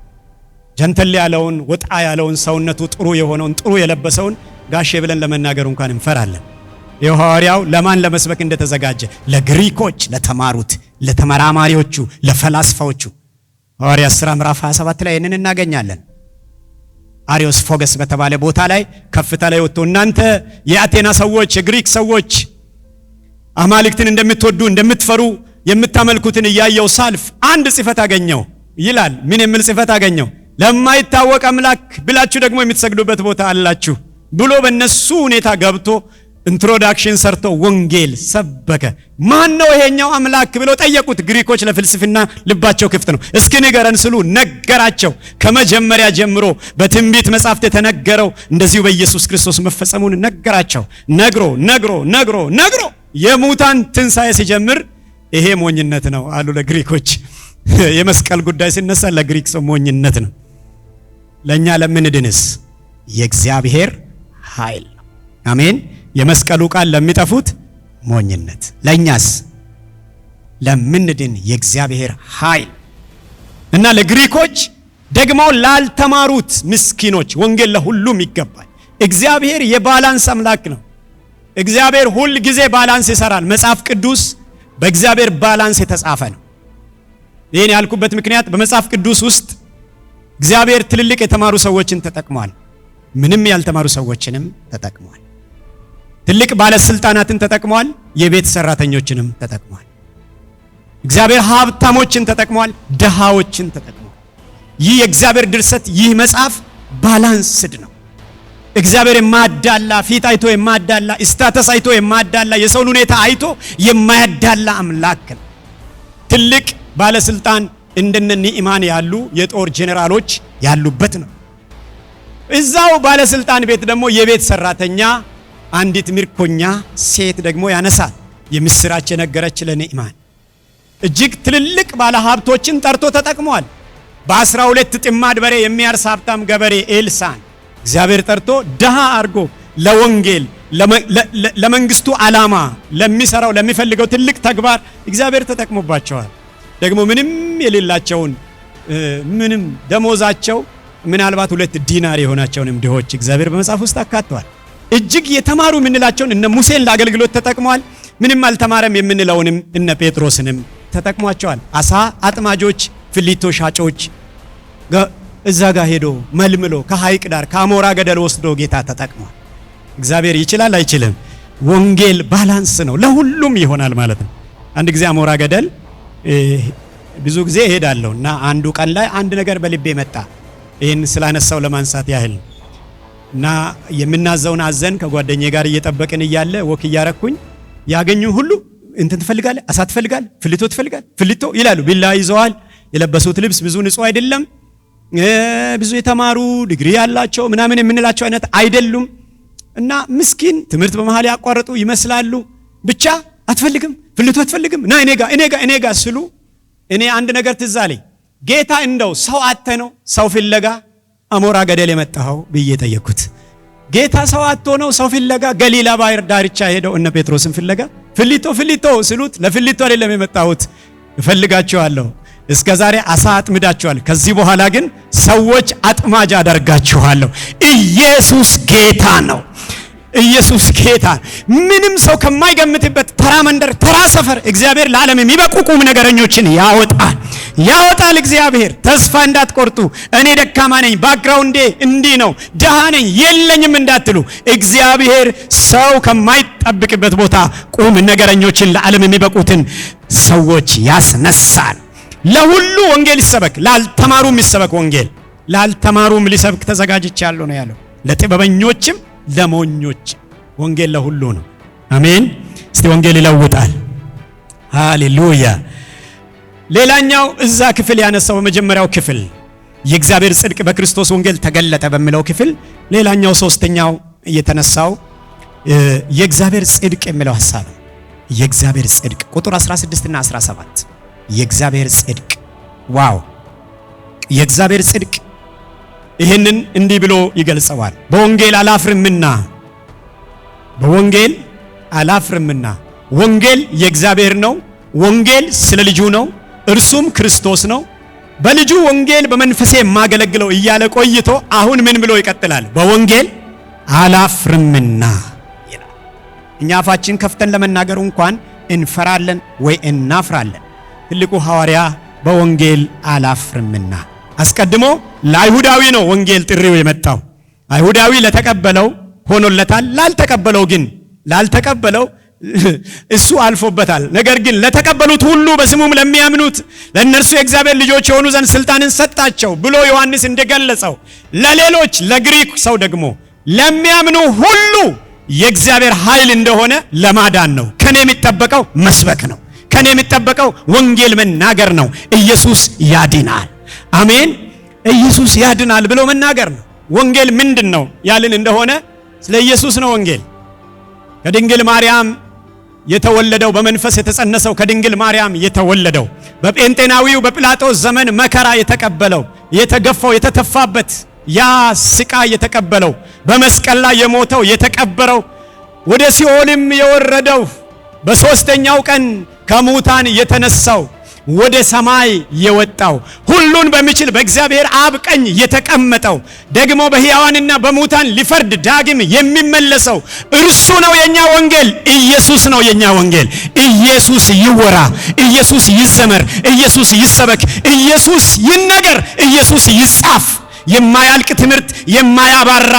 ጀንተል ያለውን፣ ወጣ ያለውን፣ ሰውነቱ ጥሩ የሆነውን፣ ጥሩ የለበሰውን ጋሼ ብለን ለመናገር እንኳን እንፈራለን። የሐዋርያው ለማን ለመስበክ እንደተዘጋጀ? ለግሪኮች፣ ለተማሩት፣ ለተመራማሪዎቹ፣ ለፈላስፋዎቹ። ሐዋርያት ሥራ ምዕራፍ 27 ላይ ይህንን እናገኛለን። አሪዮስ ፎገስ በተባለ ቦታ ላይ ከፍታ ላይ ወጥቶ እናንተ የአቴና ሰዎች፣ የግሪክ ሰዎች አማልክትን እንደምትወዱ እንደምትፈሩ የምታመልኩትን እያየው ሳልፍ አንድ ጽፈት አገኘው ይላል። ምን የሚል ጽፈት አገኘው? ለማይታወቅ አምላክ ብላችሁ ደግሞ የምትሰግዱበት ቦታ አላችሁ ብሎ በእነሱ ሁኔታ ገብቶ ኢንትሮዳክሽን ሰርቶ ወንጌል ሰበከ። ማን ነው ይሄኛው አምላክ ብለው ጠየቁት። ግሪኮች ለፍልስፍና ልባቸው ክፍት ነው። እስኪ ንገረን ስሉ ነገራቸው። ከመጀመሪያ ጀምሮ በትንቢት መጻሕፍት የተነገረው እንደዚሁ በኢየሱስ ክርስቶስ መፈጸሙን ነገራቸው። ነግሮ የሙታን ትንሣኤ ሲጀምር ይሄ ሞኝነት ነው አሉ ለግሪኮች። የመስቀል ጉዳይ ሲነሳ ለግሪክ ሰው ሞኝነት ነው። ለኛ ለምንድንስ የእግዚአብሔር ኃይል ነው። አሜን። የመስቀሉ ቃል ለሚጠፉት ሞኝነት፣ ለኛስ ለምንድን የእግዚአብሔር ኃይል እና ለግሪኮች ደግሞ ላልተማሩት ምስኪኖች ወንጌል ለሁሉም ይገባል። እግዚአብሔር የባላንስ አምላክ ነው። እግዚአብሔር ሁል ጊዜ ባላንስ ይሰራል። መጽሐፍ ቅዱስ በእግዚአብሔር ባላንስ የተጻፈ ነው። ይሄን ያልኩበት ምክንያት በመጽሐፍ ቅዱስ ውስጥ እግዚአብሔር ትልልቅ የተማሩ ሰዎችን ተጠቅሟል፣ ምንም ያልተማሩ ሰዎችንም ተጠቅሟል። ትልቅ ባለስልጣናትን ተጠቅሟል፣ የቤት ሰራተኞችንም ተጠቅሟል። እግዚአብሔር ሀብታሞችን ተጠቅሟል፣ ደሃዎችን ተጠቅሟል። ይህ የእግዚአብሔር ድርሰት፣ ይህ መጽሐፍ ባላንስድ ነው። እግዚአብሔር የማያዳላ ፊት አይቶ የማያዳላ ስታተስ አይቶ የማያዳላ የሰውን ሁኔታ አይቶ የማያዳላ አምላክ ነው። ትልቅ ባለስልጣን እንደነ ኒዕማን ያሉ የጦር ጄኔራሎች ያሉበት ነው። እዛው ባለስልጣን ቤት ደግሞ የቤት ሰራተኛ አንዲት ምርኮኛ ሴት ደግሞ ያነሳል። የምስራች የነገረች ለኒዕማን እጅግ ትልልቅ ባለ ሀብቶችን ጠርቶ ተጠቅሟል። በ12 ጥማድ በሬ የሚያርስ ሀብታም ገበሬ ኤልሳን እግዚአብሔር ጠርቶ ደሃ አድርጎ ለወንጌል ለመንግስቱ ዓላማ ለሚሰራው ለሚፈልገው ትልቅ ተግባር እግዚአብሔር ተጠቅሞባቸዋል። ደግሞ ምንም የሌላቸውን ምንም ደሞዛቸው ምናልባት 2 ዲናር የሆናቸውንም ድሆች እግዚአብሔር በመጽሐፍ ውስጥ አካቷል። እጅግ የተማሩ የምንላቸውን እነ ሙሴን ለአገልግሎት ተጠቅሟል። ምንም አልተማረም የምንለውንም እነ ጴጥሮስንም ተጠቅሟቸዋል። አሳ አጥማጆች፣ ፍሊቶ ሻጮች እዛ ጋር ሄዶ መልምሎ ከሐይቅ ዳር ከአሞራ ገደል ወስዶ ጌታ ተጠቅሟል። እግዚአብሔር ይችላል አይችልም? ወንጌል ባላንስ ነው፣ ለሁሉም ይሆናል ማለት ነው። አንድ ጊዜ አሞራ ገደል ብዙ ጊዜ እሄዳለሁ እና አንዱ ቀን ላይ አንድ ነገር በልቤ መጣ። ይህን ስላነሳው ለማንሳት ያህል እና የምናዘውን አዘን ከጓደኛዬ ጋር እየጠበቅን እያለ ወክ እያረኩኝ ያገኙ ሁሉ እንትን ትፈልጋለህ፣ አሳ ትፈልጋለህ፣ ፍሊቶ ትፈልጋለህ፣ ፍሊቶ ይላሉ። ቢላ ይዘዋል። የለበሱት ልብስ ብዙ ንጹህ አይደለም። ብዙ የተማሩ ዲግሪ ያላቸው ምናምን የምንላቸው አይነት አይደሉም። እና ምስኪን ትምህርት በመሃል ያቋረጡ ይመስላሉ። ብቻ አትፈልግም፣ ፍሊቶ አትፈልግም፣ ና እኔ ጋ ስሉ እኔ አንድ ነገር ትዝ አለኝ። ጌታ እንደው ሰው አተ ነው ሰው ፍለጋ አሞራ ገደል የመጣው ብዬ ጠየቅኩት። ጌታ ሰው አጥቶ ነው ሰው ፍለጋ ገሊላ ባህር ዳርቻ ሄደው እነ ጴጥሮስን ፍለጋ ፍሊቶ ስሉት ለፍሊቶ አይደለም የመጣሁት እፈልጋችኋለሁ። እስከ ዛሬ አሳ አጥምዳችኋል፣ ከዚህ በኋላ ግን ሰዎች አጥማጅ አደርጋችኋለሁ። ኢየሱስ ጌታ ነው። ኢየሱስ ጌታ ምንም ሰው ከማይገምትበት ተራ መንደር ተራ ሰፈር እግዚአብሔር ለዓለም የሚበቁ ቁም ነገረኞችን ያወጣል። እግዚአብሔር ተስፋ እንዳትቆርጡ። እኔ ደካማ ነኝ፣ ባክግራውንዴ እንዲህ ነው፣ ደሃ ነኝ፣ የለኝም እንዳትሉ እግዚአብሔር ሰው ከማይጠብቅበት ቦታ ቁም ነገረኞችን ለዓለም የሚበቁትን ሰዎች ያስነሳል። ለሁሉ ወንጌል ይሰበክ፣ ላልተማሩም ይሰበክ። ወንጌል ላልተማሩም ሊሰብክ ተዘጋጅቻለሁ ነው ያለው። ለጥበበኞችም ለሞኞች ወንጌል ለሁሉ ነው። አሜን። እስቲ ወንጌል ይለውጣል። ሃሌሉያ። ሌላኛው እዛ ክፍል ያነሳው በመጀመሪያው ክፍል የእግዚአብሔር ጽድቅ በክርስቶስ ወንጌል ተገለጠ በሚለው ክፍል ሌላኛው ሶስተኛው የተነሳው የእግዚአብሔር ጽድቅ የሚለው ሐሳብ ነው። የእግዚአብሔር ጽድቅ ቁጥር 16 እና 17 የእግዚአብሔር ጽድቅ ዋው! የእግዚአብሔር ጽድቅ ይህንን እንዲህ ብሎ ይገልጸዋል። በወንጌል አላፍርምና ወንጌል የእግዚአብሔር ነው። ወንጌል ስለ ልጁ ነው፣ እርሱም ክርስቶስ ነው። በልጁ ወንጌል በመንፈሴ የማገለግለው እያለ ቆይቶ አሁን ምን ብሎ ይቀጥላል? በወንጌል አላፍርምና ይላል። እኛ አፋችን ከፍተን ለመናገር እንኳን እንፈራለን ወይ እናፍራለን። ትልቁ ሐዋርያ በወንጌል አላፍርምና አስቀድሞ ለአይሁዳዊ ነው ወንጌል ጥሪው የመጣው። አይሁዳዊ ለተቀበለው ሆኖለታል። ላልተቀበለው እሱ አልፎበታል። ነገር ግን ለተቀበሉት ሁሉ በስሙም ለሚያምኑት ለእነርሱ የእግዚአብሔር ልጆች የሆኑ ዘንድ ስልጣንን ሰጣቸው ብሎ ዮሐንስ እንደገለጸው ለሌሎች ለግሪክ ሰው ደግሞ ለሚያምኑ ሁሉ የእግዚአብሔር ኃይል እንደሆነ ለማዳን ነው። ከኔ የሚጠበቀው መስበክ ነው። ከኔ የሚጠበቀው ወንጌል መናገር ነው። ኢየሱስ ያድናል። አሜን። ኢየሱስ ያድናል ብሎ መናገር ነው። ወንጌል ምንድነው ያልን እንደሆነ ስለ ኢየሱስ ነው። ወንጌል ከድንግል ማርያም የተወለደው በመንፈስ የተጸነሰው ከድንግል ማርያም የተወለደው በጴንጤናዊው በጲላጦስ ዘመን መከራ የተቀበለው የተገፋው የተተፋበት ያ ስቃይ የተቀበለው በመስቀል ላይ የሞተው የተቀበረው ወደ ሲኦልም የወረደው በሶስተኛው ቀን ከሙታን የተነሳው ወደ ሰማይ የወጣው ሁሉን በሚችል በእግዚአብሔር አብ ቀኝ የተቀመጠው ደግሞ በሕያዋንና በሙታን ሊፈርድ ዳግም የሚመለሰው እርሱ ነው የኛ ወንጌል። ኢየሱስ ነው የኛ ወንጌል። ኢየሱስ ይወራ፣ ኢየሱስ ይዘመር፣ ኢየሱስ ይሰበክ፣ ኢየሱስ ይነገር፣ ኢየሱስ ይጻፍ። የማያልቅ ትምህርት፣ የማያባራ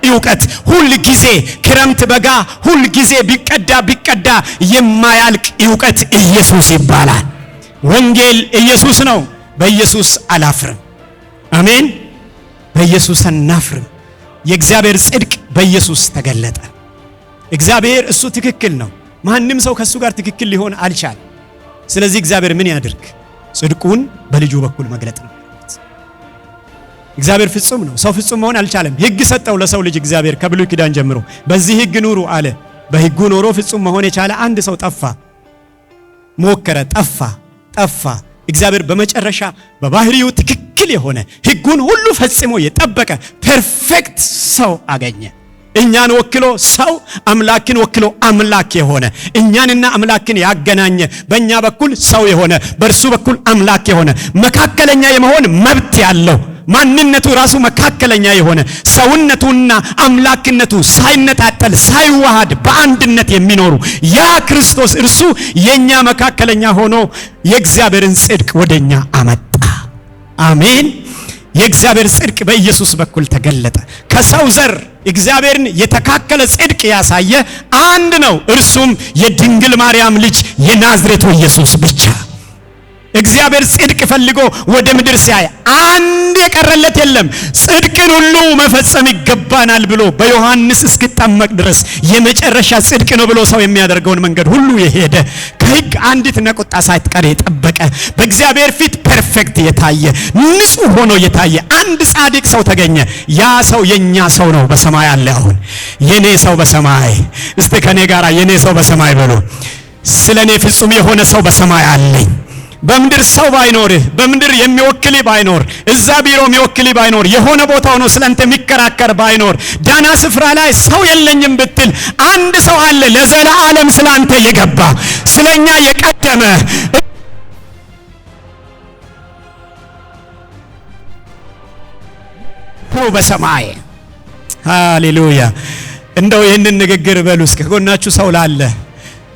ዕውቀት፣ ሁል ጊዜ ክረምት በጋ ሁል ጊዜ ቢቀዳ የማያልቅ ዕውቀት ኢየሱስ ይባላል። ወንጌል ኢየሱስ ነው። በኢየሱስ አላፍርም። አሜን። በኢየሱስ አናፍርም። የእግዚአብሔር ጽድቅ በኢየሱስ ተገለጠ። እግዚአብሔር እሱ ትክክል ነው። ማንም ሰው ከሱ ጋር ትክክል ሊሆን አልቻለም። ስለዚህ እግዚአብሔር ምን ያድርግ? ጽድቁን በልጁ በኩል መግለጥ ነው። እግዚአብሔር ፍጹም ነው። ሰው ፍጹም መሆን አልቻለም። ሕግ ሰጠው ለሰው ልጅ እግዚአብሔር ከብሉይ ኪዳን ጀምሮ በዚህ ሕግ ኑሩ አለ። በሕጉ ኖሮ ፍጹም መሆን የቻለ አንድ ሰው ጠፋ። ሞከረ፣ ጠፋ። እግዚአብሔር በመጨረሻ በባህሪው ትክክል የሆነ ሕጉን ሁሉ ፈጽሞ የጠበቀ ፐርፌክት ሰው አገኘ። እኛን ወክሎ ሰው፣ አምላክን ወክሎ አምላክ የሆነ እኛንና አምላክን ያገናኘ፣ በእኛ በኩል ሰው የሆነ በእርሱ በኩል አምላክ የሆነ መካከለኛ የመሆን መብት ያለው ማንነቱ ራሱ መካከለኛ የሆነ ሰውነቱና አምላክነቱ ሳይነጣጠል ሳይዋሃድ በአንድነት የሚኖሩ ያ ክርስቶስ እርሱ የኛ መካከለኛ ሆኖ የእግዚአብሔርን ጽድቅ ወደኛ አመጣ። አሜን። የእግዚአብሔር ጽድቅ በኢየሱስ በኩል ተገለጠ። ከሰው ዘር እግዚአብሔርን የተካከለ ጽድቅ ያሳየ አንድ ነው። እርሱም የድንግል ማርያም ልጅ የናዝሬቱ ኢየሱስ ብቻ። እግዚአብሔር ጽድቅ ፈልጎ ወደ ምድር ሲያይ አንድ የቀረለት የለም። ጽድቅን ሁሉ መፈጸም ይገባናል ብሎ በዮሐንስ እስኪጠመቅ ድረስ የመጨረሻ ጽድቅ ነው ብሎ ሰው የሚያደርገውን መንገድ ሁሉ የሄደ ከሕግ አንዲት ነቁጣ ሳይቀር የጠበቀ በእግዚአብሔር ፊት ፐርፌክት የታየ ንጹሕ ሆኖ የታየ አንድ ጻድቅ ሰው ተገኘ። ያ ሰው የኛ ሰው ነው። በሰማይ አለ። አሁን የኔ ሰው በሰማይ እስቲ ከኔ ጋር የኔ ሰው በሰማይ ብሎ ስለኔ ፍጹም የሆነ ሰው በሰማይ አለኝ። በምድር ሰው ባይኖርህ፣ በምድር የሚወክልህ ባይኖር፣ እዛ ቢሮ የሚወክልህ ባይኖር፣ የሆነ ቦታ ሆኖ ስለንተ የሚከራከር ባይኖር፣ ዳና ስፍራ ላይ ሰው የለኝም ብትል አንድ ሰው አለ ለዘላለም ስላንተ የገባ ስለኛ የቀደመ ሰው በሰማይ። ሃሌሉያ። እንደው ይህንን ንግግር በሉ እስከ ከጎናችሁ ሰው ላለ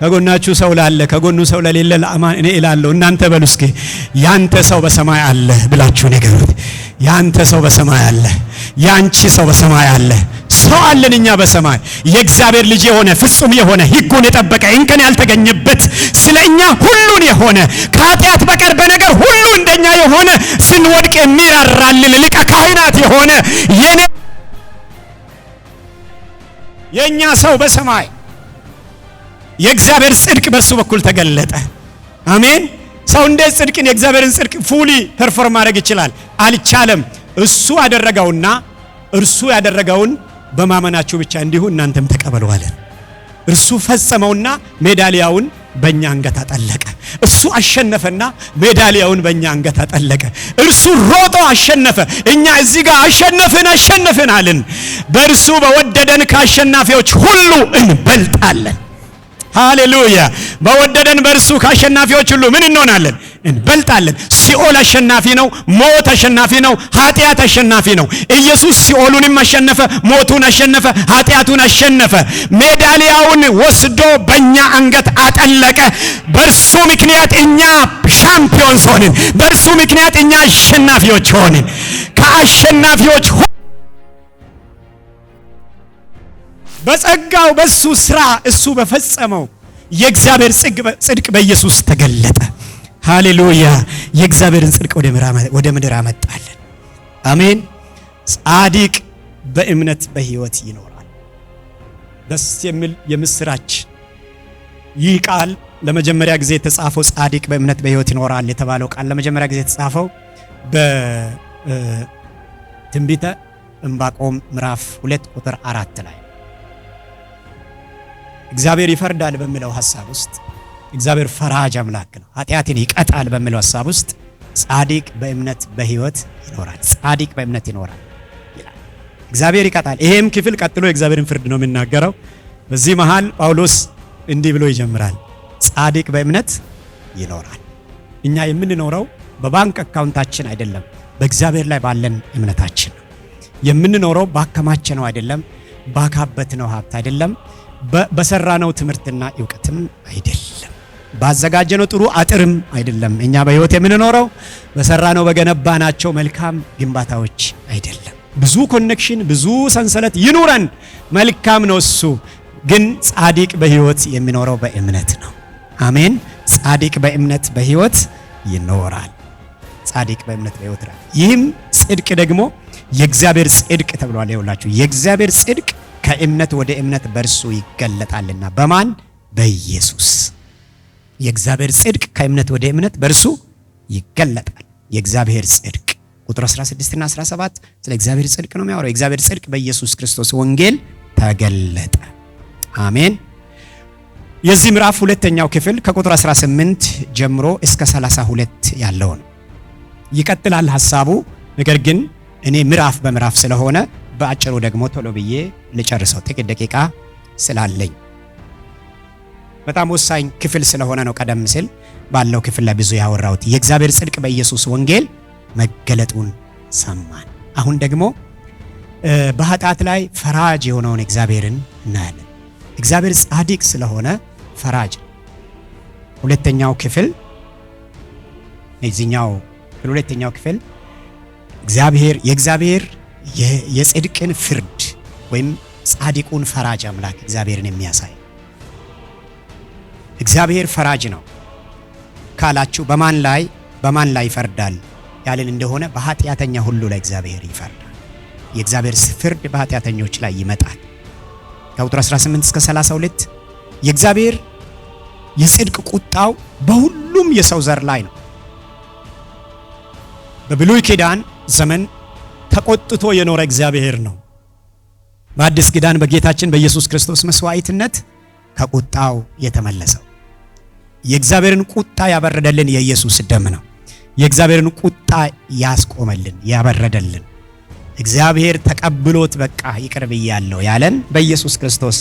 ከጎናችሁ ሰው ላለ ከጎኑ ሰው ለሌለ ለአማን እኔ እላለሁ እናንተ በሉ እስኪ ያንተ ሰው በሰማይ አለ ብላችሁ ንገሩት። ያንተ ሰው በሰማይ አለ። ያንቺ ሰው በሰማይ አለ። ሰው አለን እኛ በሰማይ የእግዚአብሔር ልጅ የሆነ ፍጹም የሆነ ሕጉን የጠበቀ እንከን ያልተገኘበት ስለኛ ሁሉን የሆነ ከኃጢአት በቀር በነገር ሁሉ እንደኛ የሆነ ስንወድቅ የሚራራልን ሊቀ ካህናት የሆነ የኛ ሰው በሰማይ የእግዚአብሔር ጽድቅ በእርሱ በኩል ተገለጠ። አሜን። ሰው እንዴት ጽድቅን የእግዚአብሔርን ጽድቅ ፉሊ ፐርፎርም ማድረግ ይችላል? አልቻለም። እሱ አደረገውና እርሱ ያደረገውን በማመናችሁ ብቻ እንዲሁ እናንተም ተቀበሉ አለ። እርሱ ፈጸመውና ሜዳሊያውን በእኛ አንገት አጠለቀ። እሱ አሸነፈና ሜዳሊያውን በእኛ አንገት አጠለቀ። እርሱ ሮጦ አሸነፈ። እኛ እዚህ ጋር አሸነፍን አልን። በእርሱ በወደደን ከአሸናፊዎች ሁሉ እንበልጣለን። ሃሌሉያ። በወደደን በእርሱ ከአሸናፊዎች ሁሉ ምን እንሆናለን? እንበልጣለን። ሲኦል አሸናፊ ነው። ሞት አሸናፊ ነው። ኃጢአት አሸናፊ ነው። ኢየሱስ ሲኦሉንም አሸነፈ፣ ሞቱን አሸነፈ፣ ኃጢአቱን አሸነፈ። ሜዳሊያውን ወስዶ በእኛ አንገት አጠለቀ። በእርሱ ምክንያት እኛ ሻምፒዮንስ ሆንን። በእርሱ ምክንያት እኛ አሸናፊዎች ሆንን። ከአሸናፊዎች በጸጋው በሱ ስራ እሱ በፈጸመው የእግዚአብሔር ጽድቅ በኢየሱስ ተገለጠ። ሃሌሉያ። የእግዚአብሔርን ጽድቅ ወደ ምድር አመጣለን። አሜን። ጻድቅ በእምነት በሕይወት ይኖራል። ደስ የሚል የምስራች። ይህ ቃል ለመጀመሪያ ጊዜ የተጻፈው ጻድቅ በእምነት በሕይወት ይኖራል የተባለው ቃል ለመጀመሪያ ጊዜ የተጻፈው በትንቢተ ዕንባቆም ምዕራፍ 2 ቁጥር 4 ላይ እግዚአብሔር ይፈርዳል በሚለው ሐሳብ ውስጥ እግዚአብሔር ፈራጅ አምላክ ነው፣ ኃጢአትን ይቀጣል በሚለው ሐሳብ ውስጥ ጻድቅ በእምነት በሕይወት ይኖራል፣ ጻድቅ በእምነት ይኖራል ይላል። እግዚአብሔር ይቀጣል። ይሄም ክፍል ቀጥሎ የእግዚአብሔርን ፍርድ ነው የሚናገረው። በዚህ መሃል ጳውሎስ እንዲህ ብሎ ይጀምራል፣ ጻድቅ በእምነት ይኖራል። እኛ የምንኖረው በባንክ አካውንታችን አይደለም፣ በእግዚአብሔር ላይ ባለን እምነታችን ነው የምንኖረው። ባከማቸነው አይደለም፣ ባካበትነው ሀብት አይደለም፣ በሰራነው ትምህርትና ዕውቀትም አይደለም፣ ባዘጋጀነው ጥሩ አጥርም አይደለም። እኛ በሕይወት የምንኖረው በሰራነው በገነባናቸው መልካም ግንባታዎች አይደለም። ብዙ ኮኔክሽን ብዙ ሰንሰለት ይኑረን፣ መልካም ነው እሱ። ግን ጻድቅ በሕይወት የሚኖረው በእምነት ነው። አሜን። ጻድቅ በእምነት በሕይወት ይኖራል። ጻድቅ በእምነት በሕይወት ይኖራል። ይህም ጽድቅ ደግሞ የእግዚአብሔር ጽድቅ ተብሏል። ይኸውላችሁ የእግዚአብሔር ጽድቅ ከእምነት ወደ እምነት በእርሱ ይገለጣልና። በማን? በኢየሱስ። የእግዚአብሔር ጽድቅ ከእምነት ወደ እምነት በእርሱ ይገለጣል። የእግዚአብሔር ጽድቅ ቁጥር 16 እና 17 ስለ እግዚአብሔር ጽድቅ ነው የሚያወራው። የእግዚአብሔር ጽድቅ በኢየሱስ ክርስቶስ ወንጌል ተገለጠ። አሜን። የዚህ ምዕራፍ ሁለተኛው ክፍል ከቁጥር 18 ጀምሮ እስከ 32 ያለው ነው። ይቀጥላል ሐሳቡ። ነገር ግን እኔ ምዕራፍ በምዕራፍ ስለሆነ በአጭሩ ደግሞ ቶሎ ብዬ ልጨርሰው ጥቂት ደቂቃ ስላለኝ። በጣም ወሳኝ ክፍል ስለሆነ ነው ቀደም ሲል ባለው ክፍል ላይ ብዙ ያወራሁት። የእግዚአብሔር ጽድቅ በኢየሱስ ወንጌል መገለጡን ሰማን። አሁን ደግሞ በኃጢአት ላይ ፈራጅ የሆነውን እግዚአብሔርን እናያለን። እግዚአብሔር ጻድቅ ስለሆነ ፈራጅ። ሁለተኛው ክፍል ሁለተኛው ክፍል የእግዚአብሔር የጽድቅን ፍርድ ወይም ጻድቁን ፈራጅ አምላክ እግዚአብሔርን የሚያሳይ። እግዚአብሔር ፈራጅ ነው ካላችሁ በማን ላይ ይፈርዳል ያለን እንደሆነ በኃጢአተኛ ሁሉ ላይ እግዚአብሔር ይፈርዳል። የእግዚአብሔር ፍርድ በኃጢአተኞች ላይ ይመጣል። ከቁጥር 18 እስከ 32 የእግዚአብሔር የጽድቅ ቁጣው በሁሉም የሰው ዘር ላይ ነው። በብሉይ ኪዳን ዘመን ተቆጥቶ የኖረ እግዚአብሔር ነው። በአዲስ ኪዳን በጌታችን በኢየሱስ ክርስቶስ መስዋዕትነት ከቁጣው የተመለሰው የእግዚአብሔርን ቁጣ ያበረደልን የኢየሱስ ደም ነው። የእግዚአብሔርን ቁጣ ያስቆመልን ያበረደልን እግዚአብሔር ተቀብሎት በቃ ይቅር ብያለሁ ያለን በኢየሱስ ክርስቶስ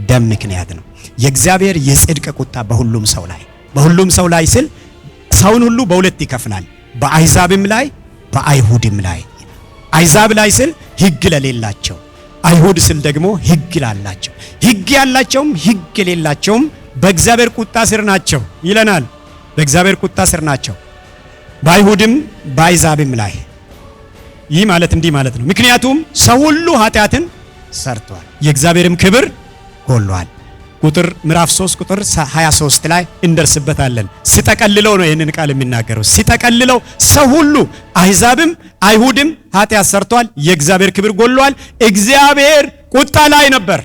ደም ምክንያት ነው። የእግዚአብሔር የጽድቅ ቁጣ በሁሉም ሰው ላይ ስል ሰውን ሁሉ በሁለት ይከፍላል። በአሕዛብም ላይ በአይሁድም ላይ። አሕዛብ ላይ ስል ሕግ ለሌላቸው፣ አይሁድ ስል ደግሞ ሕግ ላላቸው። ሕግ ያላቸውም ሕግ የሌላቸውም በእግዚአብሔር ቁጣ ስር ናቸው ይለናል። በእግዚአብሔር ቁጣ ስር ናቸው፣ በአይሁድም በአሕዛብም ላይ። ይህ ማለት እንዲህ ማለት ነው። ምክንያቱም ሰው ሁሉ ኃጢአትን ሰርቷል፣ የእግዚአብሔርም ክብር ጎሏል። ምዕራፍ 3 ቁጥር 23 ላይ እንደርስበታለን። ሲጠቀልለው ነው ይህንን ቃል የሚናገረው። ሲጠቀልለው ሰው ሁሉ አሕዛብም አይሁድም ኃጢአት ሰርቷል፣ የእግዚአብሔር ክብር ጎሏል። እግዚአብሔር ቁጣ ላይ ነበር።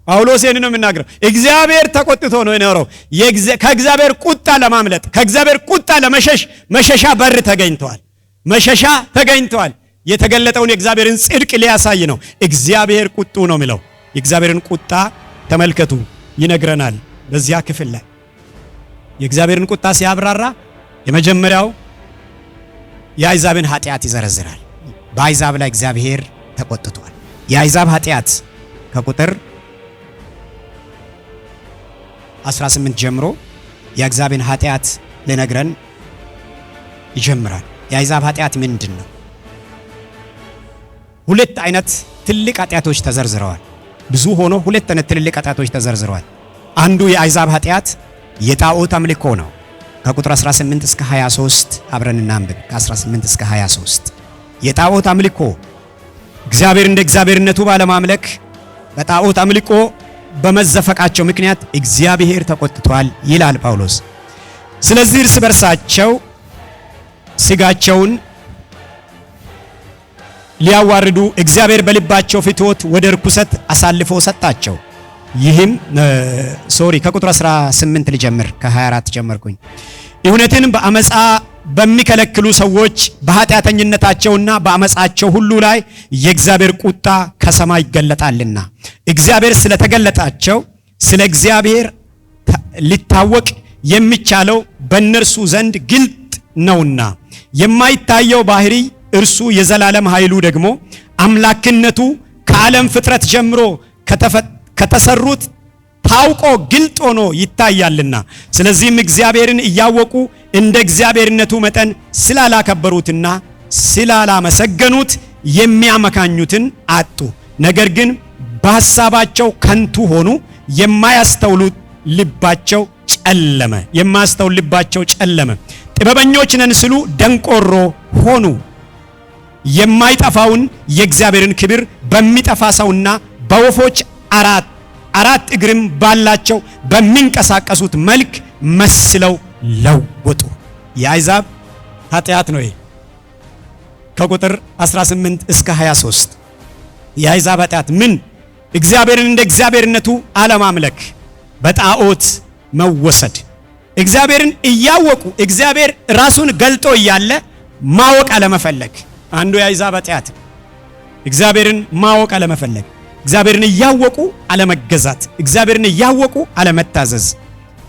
ጳውሎስ ይህንን ነው የሚናገረው። እግዚአብሔር ተቆጥቶ ነው የኖረው። ከእግዚአብሔር ቁጣ ለማምለጥ ከእግዚአብሔር ቁጣ ለመሸሽ መሸሻ በር ተገኝተዋል። የተገለጠውን የእግዚአብሔርን ጽድቅ ሊያሳይ ነው። እግዚአብሔር ቁጡ ነው የሚለው የእግዚአብሔርን ቁጣ ተመልከቱ ይነግረናል። በዚያ ክፍል ላይ የእግዚአብሔርን ቁጣ ሲያብራራ የመጀመሪያው የአሕዛብን ኃጢአት ይዘረዝራል። በአሕዛብ ላይ እግዚአብሔር ተቆጥቷል። የአሕዛብ ኃጢአት ከቁጥር 18 ጀምሮ የእግዚአብሔርን ኃጢአት ሊነግረን ይጀምራል። የአሕዛብ ኃጢአት ምንድን ነው? ሁለት አይነት ትልቅ ኃጢአቶች ተዘርዝረዋል። ብዙ ሆኖ ሁለት አይነት ትልልቅ ኃጢአቶች ተዘርዝረዋል። አንዱ የአሕዛብ ኃጢአት የጣዖት አምልኮ ነው። ከቁጥር 18 እስከ 23 አብረን እናንብብ። ከ18 እስከ 23 የጣዖት አምልኮ እግዚአብሔር እንደ እግዚአብሔርነቱ ባለማምለክ በጣዖት አምልኮ በመዘፈቃቸው ምክንያት እግዚአብሔር ተቆጥቷል ይላል ጳውሎስ። ስለዚህ እርስ በርሳቸው ሥጋቸውን ሊያዋርዱ እግዚአብሔር በልባቸው ፍትወት ወደ ርኩሰት አሳልፎ ሰጣቸው። ይህም ከቁጥር 18 ልጀምር፣ ከ24 ጀመርኩኝ። እውነትን በአመፃ በሚከለክሉ ሰዎች በኃጢአተኝነታቸውና በአመፃቸው ሁሉ ላይ የእግዚአብሔር ቁጣ ከሰማይ ይገለጣልና እግዚአብሔር ስለተገለጣቸው ስለ እግዚአብሔር ሊታወቅ የሚቻለው በእነርሱ ዘንድ ግልጥ ነውና የማይታየው ባህሪ እርሱ የዘላለም ኃይሉ ደግሞ አምላክነቱ ከዓለም ፍጥረት ጀምሮ ከተሰሩት ታውቆ ግልጥ ሆኖ ይታያልና ስለዚህም እግዚአብሔርን እያወቁ እንደ እግዚአብሔርነቱ መጠን ስላላከበሩትና ስላላመሰገኑት የሚያመካኙትን አጡ። ነገር ግን በሐሳባቸው ከንቱ ሆኑ፣ የማያስተውል ልባቸው ጨለመ። ጥበበኞች ነን ሲሉ ደንቆሮ ሆኑ። የማይጠፋውን የእግዚአብሔርን ክብር በሚጠፋ ሰውና በወፎች አራት እግርም ባላቸው በሚንቀሳቀሱት መልክ መስለው ለወጡ። የአሕዛብ ኃጢአት ነው። ከቁጥር 18 እስከ 23 የአሕዛብ ኃጢአት ምን? እግዚአብሔርን እንደ እግዚአብሔርነቱ አለማምለክ፣ በጣዖት መወሰድ፣ እግዚአብሔርን እያወቁ እግዚአብሔር ራሱን ገልጦ እያለ ማወቅ አለመፈለግ አንዱ የአሕዛብ ኃጢአት። እግዚአብሔርን ማወቅ አለመፈለግ፣ እግዚአብሔርን እያወቁ አለመገዛት፣ እግዚአብሔርን እያወቁ አለመታዘዝ፣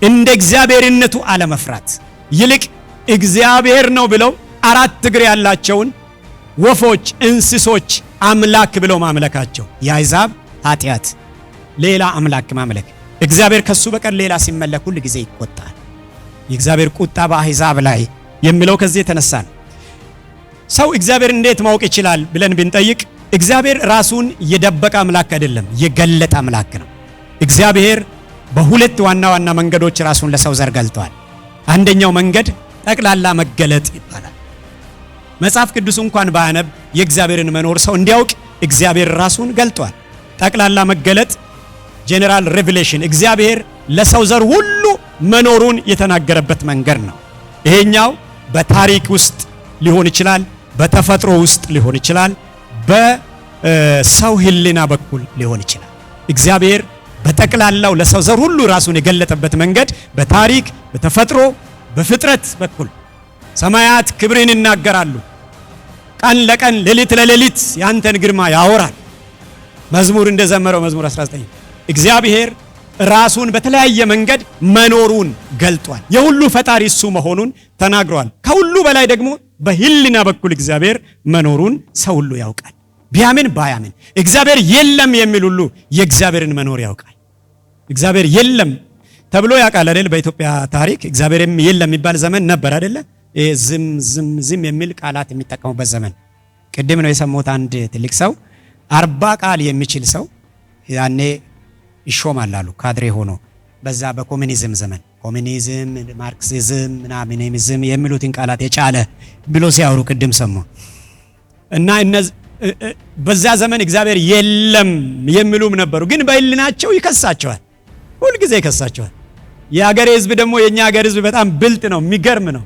እንደ እግዚአብሔርነቱ አለመፍራት፣ ይልቅ እግዚአብሔር ነው ብለው አራት እግር ያላቸውን ወፎች፣ እንስሶች አምላክ ብለው ማምለካቸው የአሕዛብ ኃጢአት። ሌላ አምላክ ማምለክ፣ እግዚአብሔር ከሱ በቀር ሌላ ሲመለክ ሁል ጊዜ ይቆጣል። የእግዚአብሔር ቁጣ በአሕዛብ ላይ የሚለው ከዚህ የተነሳ ነው። ሰው እግዚአብሔር እንዴት ማወቅ ይችላል ብለን ብንጠይቅ እግዚአብሔር ራሱን የደበቀ አምላክ አይደለም፣ የገለጠ አምላክ ነው። እግዚአብሔር በሁለት ዋና ዋና መንገዶች ራሱን ለሰው ዘር ገልጧል። አንደኛው መንገድ ጠቅላላ መገለጥ ይባላል። መጽሐፍ ቅዱስ እንኳን ባያነብ የእግዚአብሔርን መኖር ሰው እንዲያውቅ እግዚአብሔር ራሱን ገልጧል። ጠቅላላ መገለጥ ጄኔራል ሬቪሌሽን እግዚአብሔር ለሰው ዘር ሁሉ መኖሩን የተናገረበት መንገድ ነው። ይሄኛው በታሪክ ውስጥ ሊሆን ይችላል፣ በተፈጥሮ ውስጥ ሊሆን ይችላል፣ በሰው ሕሊና በኩል ሊሆን ይችላል። እግዚአብሔር በጠቅላላው ለሰው ዘር ሁሉ ራሱን የገለጠበት መንገድ በታሪክ፣ በተፈጥሮ፣ በፍጥረት በኩል ሰማያት ክብርን ይናገራሉ። ቀን ለቀን ሌሊት ለሌሊት ያንተን ግርማ ያወራል። መዝሙር እንደዘመረው መዝሙር 19 እግዚአብሔር ራሱን በተለያየ መንገድ መኖሩን ገልጧል። የሁሉ ፈጣሪ እሱ መሆኑን ተናግሯል። ከሁሉ በላይ ደግሞ በሕሊና በኩል እግዚአብሔር መኖሩን ሰው ሁሉ ያውቃል። ቢያምን ባያምን እግዚአብሔር የለም የሚል ሁሉ የእግዚአብሔርን መኖር ያውቃል። እግዚአብሔር የለም ተብሎ ያውቃል አይደል? በኢትዮጵያ ታሪክ እግዚአብሔርም የለም የሚባል ዘመን ነበር አይደለ? ዝም የሚል ቃላት የሚጠቀሙበት ዘመን። ቅድም ነው የሰማሁት አንድ ትልቅ ሰው 40 ቃል የሚችል ሰው ያኔ ይሾማል አሉ ካድሬ ሆኖ በዛ በኮሙኒዝም ዘመን ኮሙኒዝም፣ ማርክሲዝም፣ ምናምኒዝም የሚሉትን ቃላት የቻለ ብሎ ሲያወሩ ቅድም ሰማሁ። እና በዛ ዘመን እግዚአብሔር የለም የሚሉም ነበሩ። ግን በሕሊናቸው ይከሳቸዋል፣ ሁልጊዜ ይከሳቸዋል። የሀገር ሕዝብ ደግሞ የኛ ሀገር ሕዝብ በጣም ብልጥ ነው፣ የሚገርም ነው።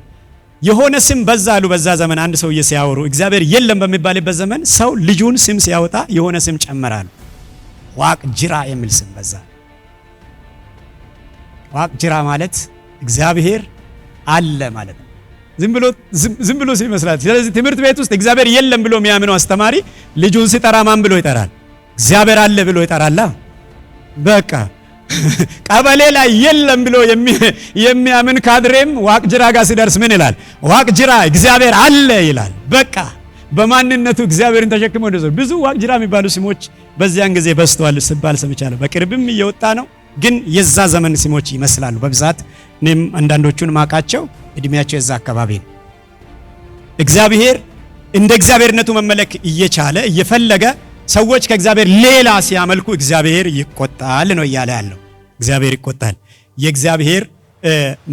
የሆነ ስም በዛ አሉ። በዛ ዘመን አንድ ሰውዬ ሲያወሩ እግዚአብሔር የለም በሚባልበት ዘመን ሰው ልጁን ስም ሲያወጣ የሆነ ስም ጨመራሉ። ዋቅ ጅራ የሚል ስም በዛ። ዋቅ ጅራ ማለት እግዚአብሔር አለ ማለት ነው። ዝም ብሎ ይመስላል። ስለዚህ ትምህርት ቤት ውስጥ እግዚአብሔር የለም ብሎ የሚያምነው አስተማሪ ልጁን ሲጠራ ማን ብሎ ይጠራል? እግዚአብሔር አለ ብሎ ይጠራል። በቃ ቀበሌ ላይ የለም ብሎ የሚያምን ካድሬም ዋቅ ጅራ ጋር ሲደርስ ምን ይላል? ዋቅ ጅራ እግዚአብሔር አለ ይላል። በቃ በማንነቱ እግዚአብሔርን ተሸክሞ እንደዚህ ብዙ ዋቅ ጅራ የሚባሉ ስሞች በዚያን ጊዜ በስተዋል ሲባል ሰምቻለሁ። በቅርብም እየወጣ ነው፣ ግን የዛ ዘመን ስሞች ይመስላሉ በብዛት። እኔም አንዳንዶቹን ማቃቸው እድሜያቸው የዛ አካባቢ ነው። እግዚአብሔር እንደ እግዚአብሔርነቱ መመለክ እየቻለ እየፈለገ ሰዎች ከእግዚአብሔር ሌላ ሲያመልኩ እግዚአብሔር ይቆጣል ነው እያለ ያለው። እግዚአብሔር ይቆጣል። የእግዚአብሔር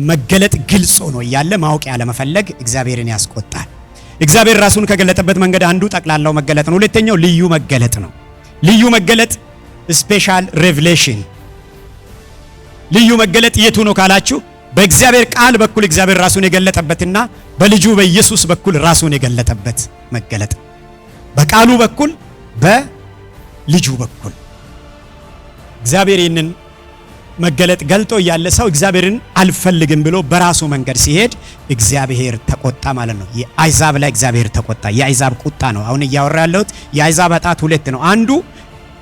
መገለጥ ግልጽ ሆኖ እያለ ማወቅ ያለ መፈለግ እግዚአብሔርን ያስቆጣል። እግዚአብሔር ራሱን ከገለጠበት መንገድ አንዱ ጠቅላላው መገለጥ ነው። ሁለተኛው ልዩ መገለጥ ነው። ልዩ መገለጥ ስፔሻል ሬቪሌሽን። ልዩ መገለጥ የቱ ነው ካላችሁ በእግዚአብሔር ቃል በኩል እግዚአብሔር ራሱን የገለጠበትና በልጁ በኢየሱስ በኩል ራሱን የገለጠበት መገለጥ፣ በቃሉ በኩል በልጁ በኩል እግዚአብሔር ይህንን መገለጥ ገልጦ ያለ ሰው እግዚአብሔርን አልፈልግም ብሎ በራሱ መንገድ ሲሄድ እግዚአብሔር ተቆጣ ማለት ነው። የአይዛብ ላይ እግዚአብሔር ተቆጣ። የአይዛብ ቁጣ ነው አሁን እያወራ ያለሁት። የአይዛብ ጣት ሁለት ነው። አንዱ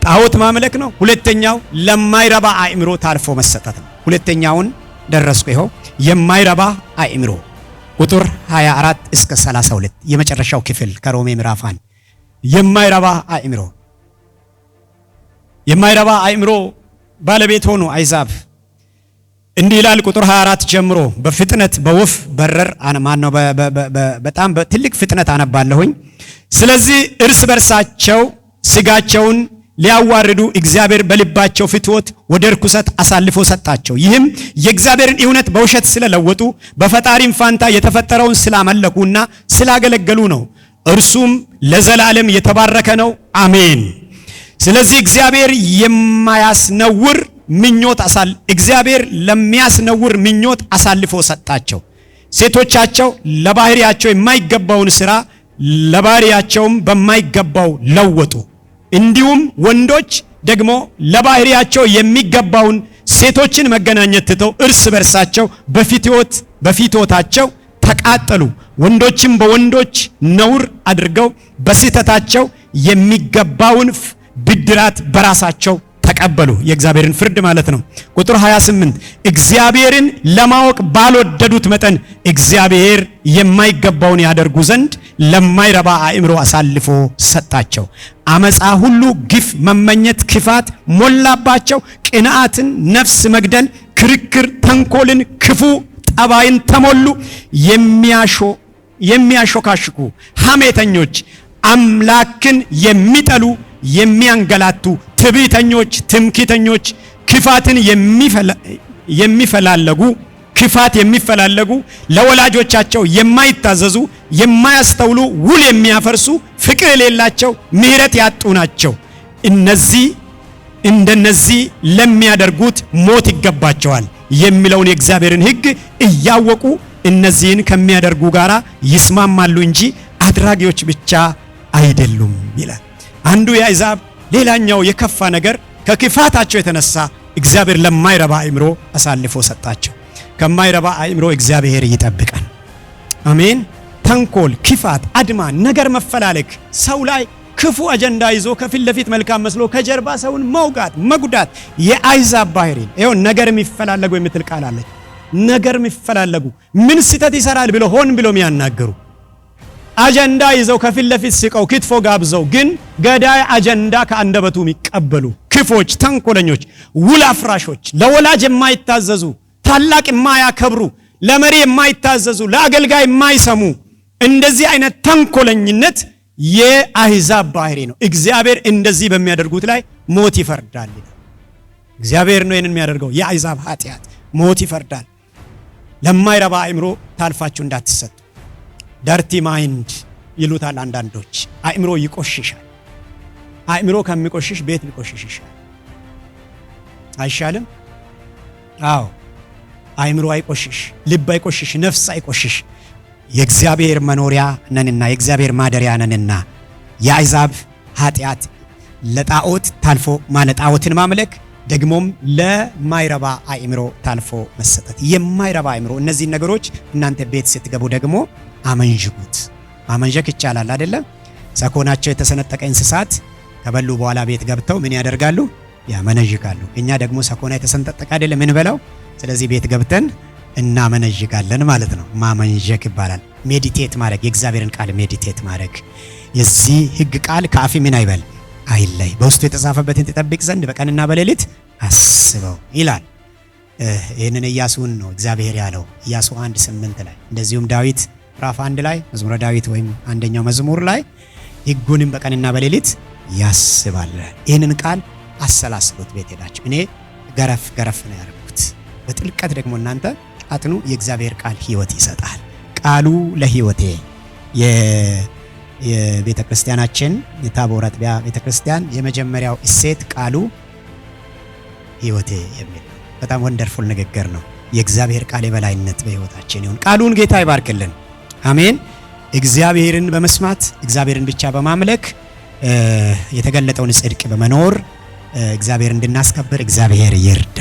ጣዖት ማምለክ ነው። ሁለተኛው ለማይረባ አእምሮ ታልፎ መሰጠት ነው። ሁለተኛውን ደረስኩ። ይኸው የማይረባ አእምሮ ቁጥር 24 እስከ 32 የመጨረሻው ክፍል ከሮሜ ምዕራፍ 1 የማይረባ አእምሮ ባለቤት ሆኖ አይዛብ እንዲህ ይላል። ቁጥር 24 ጀምሮ በፍጥነት በወፍ በረር ማነው በጣም በትልቅ ፍጥነት አነባለሁኝ። ስለዚህ እርስ በርሳቸው ስጋቸውን ሊያዋርዱ እግዚአብሔር በልባቸው ፍትወት ወደ ርኩሰት አሳልፎ ሰጣቸው። ይህም የእግዚአብሔርን እውነት በውሸት ስለለወጡ በፈጣሪም ፋንታ የተፈጠረውን ስላመለኩና ስላገለገሉ ነው። እርሱም ለዘላለም የተባረከ ነው። አሜን። ስለዚህ እግዚአብሔር እግዚአብሔር ለሚያስነውር ምኞት አሳልፎ ሰጣቸው። ሴቶቻቸው ለባህሪያቸው የማይገባውን ሥራ ለባህሪያቸውም በማይገባው ለወጡ። እንዲሁም ወንዶች ደግሞ ለባህሪያቸው የሚገባውን ሴቶችን መገናኘት ትተው እርስ በርሳቸው በፍትወታቸው ተቃጠሉ። ወንዶችም በወንዶች ነውር አድርገው በስህተታቸው የሚገባውን ብድራት በራሳቸው ተቀበሉ። የእግዚአብሔርን ፍርድ ማለት ነው። ቁጥር 28 እግዚአብሔርን ለማወቅ ባልወደዱት መጠን እግዚአብሔር የማይገባውን ያደርጉ ዘንድ ለማይረባ አእምሮ አሳልፎ ሰጣቸው። አመፃ ሁሉ፣ ግፍ፣ መመኘት፣ ክፋት ሞላባቸው። ቅንዓትን፣ ነፍስ መግደል፣ ክርክር፣ ተንኮልን፣ ክፉ ጠባይን ተሞሉ። የሚያሾካሽኩ፣ ሐሜተኞች፣ አምላክን የሚጠሉ፣ የሚያንገላቱ፣ ትዕቢተኞች፣ ትምክህተኞች፣ ክፋትን የሚፈላለጉ፣ ለወላጆቻቸው የማይታዘዙ፣ የማያስተውሉ፣ ውል የሚያፈርሱ፣ ፍቅር የሌላቸው፣ ምሕረት ያጡ ናቸው። እንደነዚህ ለሚያደርጉት ሞት ይገባቸዋል የሚለውን የእግዚአብሔርን ሕግ እያወቁ እነዚህን ከሚያደርጉ ጋራ ይስማማሉ እንጂ አድራጊዎች ብቻ አይደሉም ይላል። አንዱ የአሕዛብ ሌላኛው የከፋ ነገር ከክፋታቸው የተነሳ እግዚአብሔር ለማይረባ አእምሮ አሳልፎ ሰጣቸው። ከማይረባ አእምሮ እግዚአብሔር ይጠብቃል። አሜን። ተንኮል፣ ክፋት፣ አድማ፣ ነገር መፈላለግ፣ ሰው ላይ ክፉ አጀንዳ ይዞ ከፊት ለፊት መልካም መስሎ ከጀርባ ሰውን መውጋት፣ መጉዳት የአሕዛብ ባህሪ። ይኸው ነገር የሚፈላለጉ የምትል ቃል አለች። ነገር የሚፈላለጉ ምን ስህተት ይሰራል ብሎ ሆን ብሎ የሚያናገሩ አጀንዳ ይዘው ከፊት ለፊት ስቀው ክትፎ ጋብዘው ግን ገዳይ አጀንዳ ከአንደበቱ የሚቀበሉ ክፎች፣ ተንኮለኞች፣ ውል አፍራሾች፣ ለወላጅ የማይታዘዙ፣ ታላቅ የማያከብሩ፣ ለመሪ የማይታዘዙ፣ ለአገልጋይ የማይሰሙ፣ እንደዚህ አይነት ተንኮለኝነት የአሕዛብ ባህሪ ነው። እግዚአብሔር እንደዚህ በሚያደርጉት ላይ ሞት ይፈርዳል። እግዚአብሔር ነው ይህንን የሚያደርገው። የአሕዛብ ኃጢአት ሞት ይፈርዳል። ለማይረባ አእምሮ ታልፋችሁ እንዳትሰጡ። ዳርቲ ማይንድ ይሉታል አንዳንዶች። አእምሮ ይቆሽሻል። አእምሮ ከሚቆሽሽ ቤት ቢቆሽሽ ይሻላል። አይሻልም? አዎ፣ አእምሮ አይቆሽሽ፣ ልብ አይቆሽሽ፣ ነፍስ አይቆሽሽ። የእግዚአብሔር መኖሪያ ነንና የእግዚአብሔር ማደሪያ ነንና የአሕዛብ ኃጢአት ለጣዖት ታልፎ ጣዖትን ማምለክ ደግሞም ለማይረባ አእምሮ ታልፎ መሰጠት። የማይረባ አእምሮ እነዚህን ነገሮች እናንተ ቤት ስትገቡ ደግሞ አመንዥጉት። ማመንዠክ ይቻላል አይደለም? ሰኮናቸው የተሰነጠቀ እንስሳት ከበሉ በኋላ ቤት ገብተው ምን ያደርጋሉ? ያመነዥጋሉ። እኛ ደግሞ ሰኮና የተሰነጠቀ አይደለም ምን በላው። ስለዚህ ቤት ገብተን እናመነዥጋለን ማለት ነው። ማመንዠክ ይባላል። ሜዲቴት ማድረግ፣ የእግዚአብሔርን ቃል ሜዲቴት ማድረግ። የዚህ ሕግ ቃል ከአፍ ምን አይበል አይለይ፣ በውስጡ የተጻፈበትን ትጠብቅ ዘንድ በቀንና በሌሊት አስበው ይላል። ይህንን ኢያሱን ነው እግዚአብሔር ያለው ኢያሱ 1:8 ላይ። እንደዚሁም ዳዊት ምዕራፍ 1 ላይ መዝሙረ ዳዊት ወይም አንደኛው መዝሙር ላይ ሕጉንም በቀንና በሌሊት ያስባል። ይህንን ቃል አሰላስሉት ቤት ሄዳችሁ። እኔ ገረፍ ነው ያደረኩት። በጥልቀት ደግሞ እናንተ አጥኑ። የእግዚአብሔር ቃል ሕይወት ይሰጣል። ቃሉ ለሕይወቴ የቤተ ክርስቲያናችን የታቦር አጥቢያ ቤተ ክርስቲያን የመጀመሪያው እሴት ቃሉ ሕይወቴ የሚል ነው። በጣም ወንደርፉል ንግግር ነው። የእግዚአብሔር ቃል የበላይነት በሕይወታችን ይሁን። ቃሉን ጌታ ይባርክልን። አሜን። እግዚአብሔርን በመስማት እግዚአብሔርን ብቻ በማምለክ የተገለጠውን ጽድቅ በመኖር እግዚአብሔር እንድናስከብር እግዚአብሔር ይርዳ።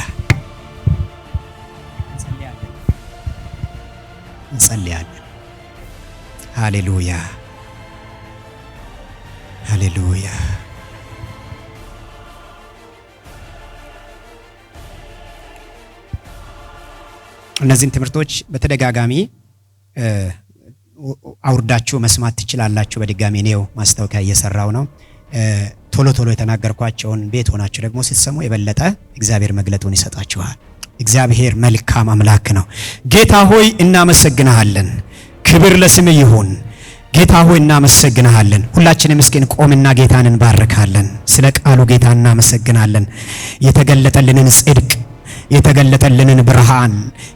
እንጸልያለን። ሃሌሉያ ሃሌሉያ። እነዚህን ትምህርቶች በተደጋጋሚ አውርዳችሁ መስማት ትችላላችሁ። በድጋሚ ነው ማስታወቂያ እየሰራው ነው። ቶሎ ቶሎ የተናገርኳቸውን ቤት ሆናችሁ ደግሞ ስትሰሙ የበለጠ እግዚአብሔር መግለጡን ይሰጣችኋል። እግዚአብሔር መልካም አምላክ ነው። ጌታ ሆይ እናመሰግናለን። ክብር ለስምህ ይሁን። ጌታ ሆይ እናመሰግናለን። ሁላችንም እስኪን ቆምና ጌታን እንባርካለን። ስለ ቃሉ ጌታ እናመሰግናለን። የተገለጠልንን ጽድቅ፣ የተገለጠልንን ብርሃን፣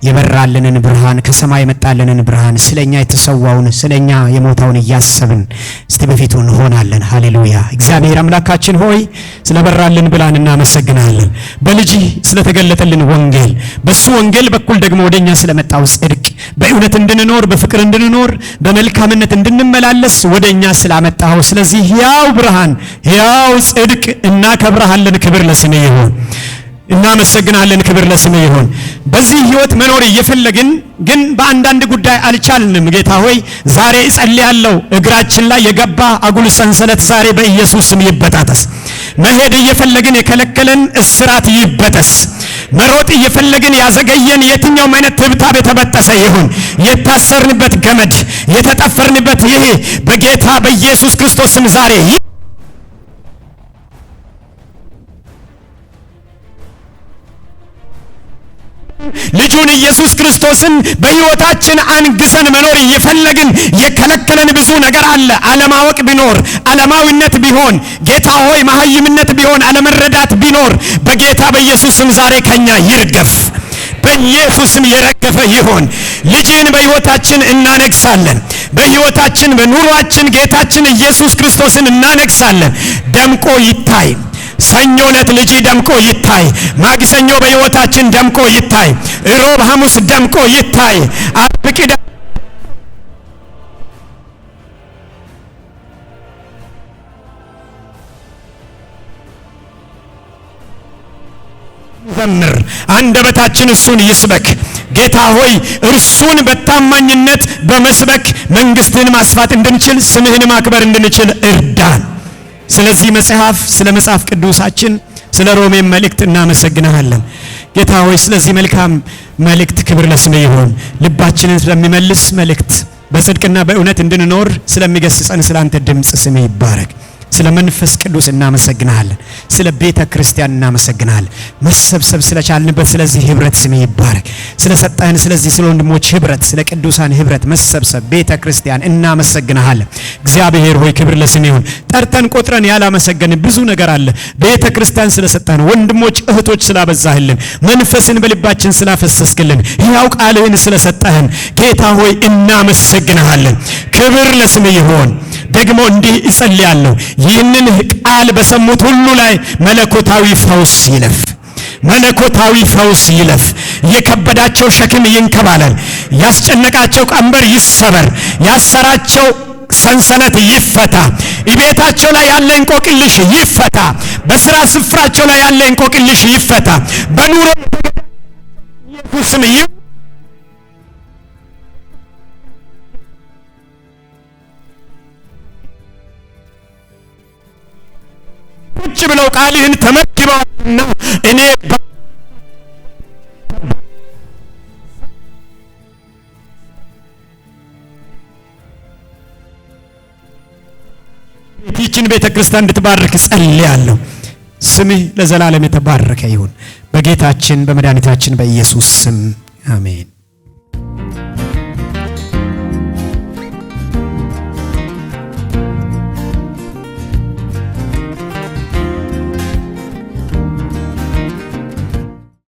የበራልንን ብርሃን፣ ከሰማይ የመጣልንን ብርሃን፣ ስለኛ የተሰዋውን ስለኛ የሞተውን እያሰብን እስቲ በፊቱ እንሆናለን። ሃሌሉያ። እግዚአብሔር አምላካችን ሆይ ስለበራልን ብርሃን እናመሰግናለን። በልጅ ስለተገለጠልን ወንጌል፣ በሱ ወንጌል በኩል ደግሞ ወደኛ ስለመጣው ጽድቅ፣ በእውነት እንድንኖር፣ በፍቅር እንድንኖር፣ በመልካምነት እንድንመላለስ ወደኛ ስላመጣው ስለዚህ ሕያው ብርሃን፣ ሕያው ጽድቅ እናከብርሃለን። ክብር ለስምህ ይሁን። እናመሰግናለን። ክብር ለስምህ ይሁን። በዚህ ህይወት መኖር እየፈለግን ግን በአንዳንድ ጉዳይ አልቻልንም። ጌታ ሆይ ዛሬ እጸልያለሁ፣ እግራችን ላይ የገባ አጉል ሰንሰለት ዛሬ በኢየሱስ ስም ይበጣጠስ። መሄድ እየፈለግን የከለከለን እስራት ይበጠስ። መሮጥ እየፈለግን ያዘገየን የትኛውም አይነት ትብታብ የተበጠሰ ይሁን። የታሰርንበት ገመድ፣ የተጠፈርንበት ይሄ በጌታ በኢየሱስ ክርስቶስ ስም ዛሬ ልጁን ኢየሱስ ክርስቶስን በህይወታችን አንግሰን መኖር እየፈለግን የከለከለን ብዙ ነገር አለ። አለማወቅ ቢኖር፣ አለማዊነት ቢሆን፣ ጌታ ሆይ መሐይምነት ቢሆን፣ አለመረዳት ቢኖር በጌታ በኢየሱስ ስም ዛሬ ከኛ ይርገፍ። በኢየሱስ ስም የረገፈ ይሆን። ልጅን በህይወታችን እናነግሳለን። በህይወታችን በኑሯችን ጌታችን ኢየሱስ ክርስቶስን እናነግሳለን። ደምቆ ይታይ። ሰኞ ዕለት ልጅ ደምቆ ይታይ። ማክሰኞ በህይወታችን ደምቆ ይታይ። ሮብ ሐሙስ ደምቆ ይታይ። አርብ ቅዳሜ ዘምር። አንደበታችን እሱን ይስበክ። ጌታ ሆይ እርሱን በታማኝነት በመስበክ መንግስትህን ማስፋት እንድንችል፣ ስምህን ማክበር እንድንችል እርዳን። ስለዚህ መጽሐፍ፣ ስለ መጽሐፍ ቅዱሳችን፣ ስለ ሮሜ መልእክት እናመሰግናለን። ጌታ ሆይ ስለዚህ መልካም መልእክት ክብር ለስምህ ይሁን። ልባችንን ስለሚመልስ መልእክት፣ በጽድቅና በእውነት እንድንኖር ስለሚገስጸን ስላንተ ድምጽ ስምህ ይባረክ። ስለ መንፈስ ቅዱስ እናመሰግናለን። ስለ ቤተ ክርስቲያን እናመሰግናለን። መሰብሰብ ስለቻልንበት ስለዚህ ህብረት ስምህ ይባረክ። ስለሰጠህን ስለዚህ ስለ ወንድሞች ህብረት፣ ስለ ቅዱሳን ህብረት መሰብሰብ ቤተ ክርስቲያን እናመሰግናለን። እግዚአብሔር ሆይ ክብር ለስምህ ይሁን። ጠርተን ቆጥረን ያላመሰገንን ብዙ ነገር አለ። ቤተ ክርስቲያን ስለሰጠህን፣ ወንድሞች እህቶች ስላበዛህልን፣ መንፈስን በልባችን ስላፈሰስክልን፣ ሕያው ቃልህን ስለሰጠህን ጌታ ሆይ እናመሰግናለን። ክብር ለስምህ ይሁን። ደግሞ እንዲህ እጸልያለሁ፣ ይህንን ቃል በሰሙት ሁሉ ላይ መለኮታዊ ፈውስ ይለፍ። መለኮታዊ ፈውስ ይለፍ። የከበዳቸው ሸክም ይንከባለል። ያስጨነቃቸው ቀንበር ይሰበር። ያሰራቸው ሰንሰለት ይፈታ። ቤታቸው ላይ ያለ እንቆቅልሽ ይፈታ። በስራ ስፍራቸው ላይ ያለ እንቆቅልሽ ይፈታ። በኑሮ ኢየሱስም ቁጭ ብለው ቃልህን ተመግበዋልና እኔ ይህችን ቤተ ክርስቲያን እንድትባርክ ጸልያለሁ። ስምህ ለዘላለም የተባረከ ይሁን። በጌታችን በመድኃኒታችን በኢየሱስ ስም አሜን።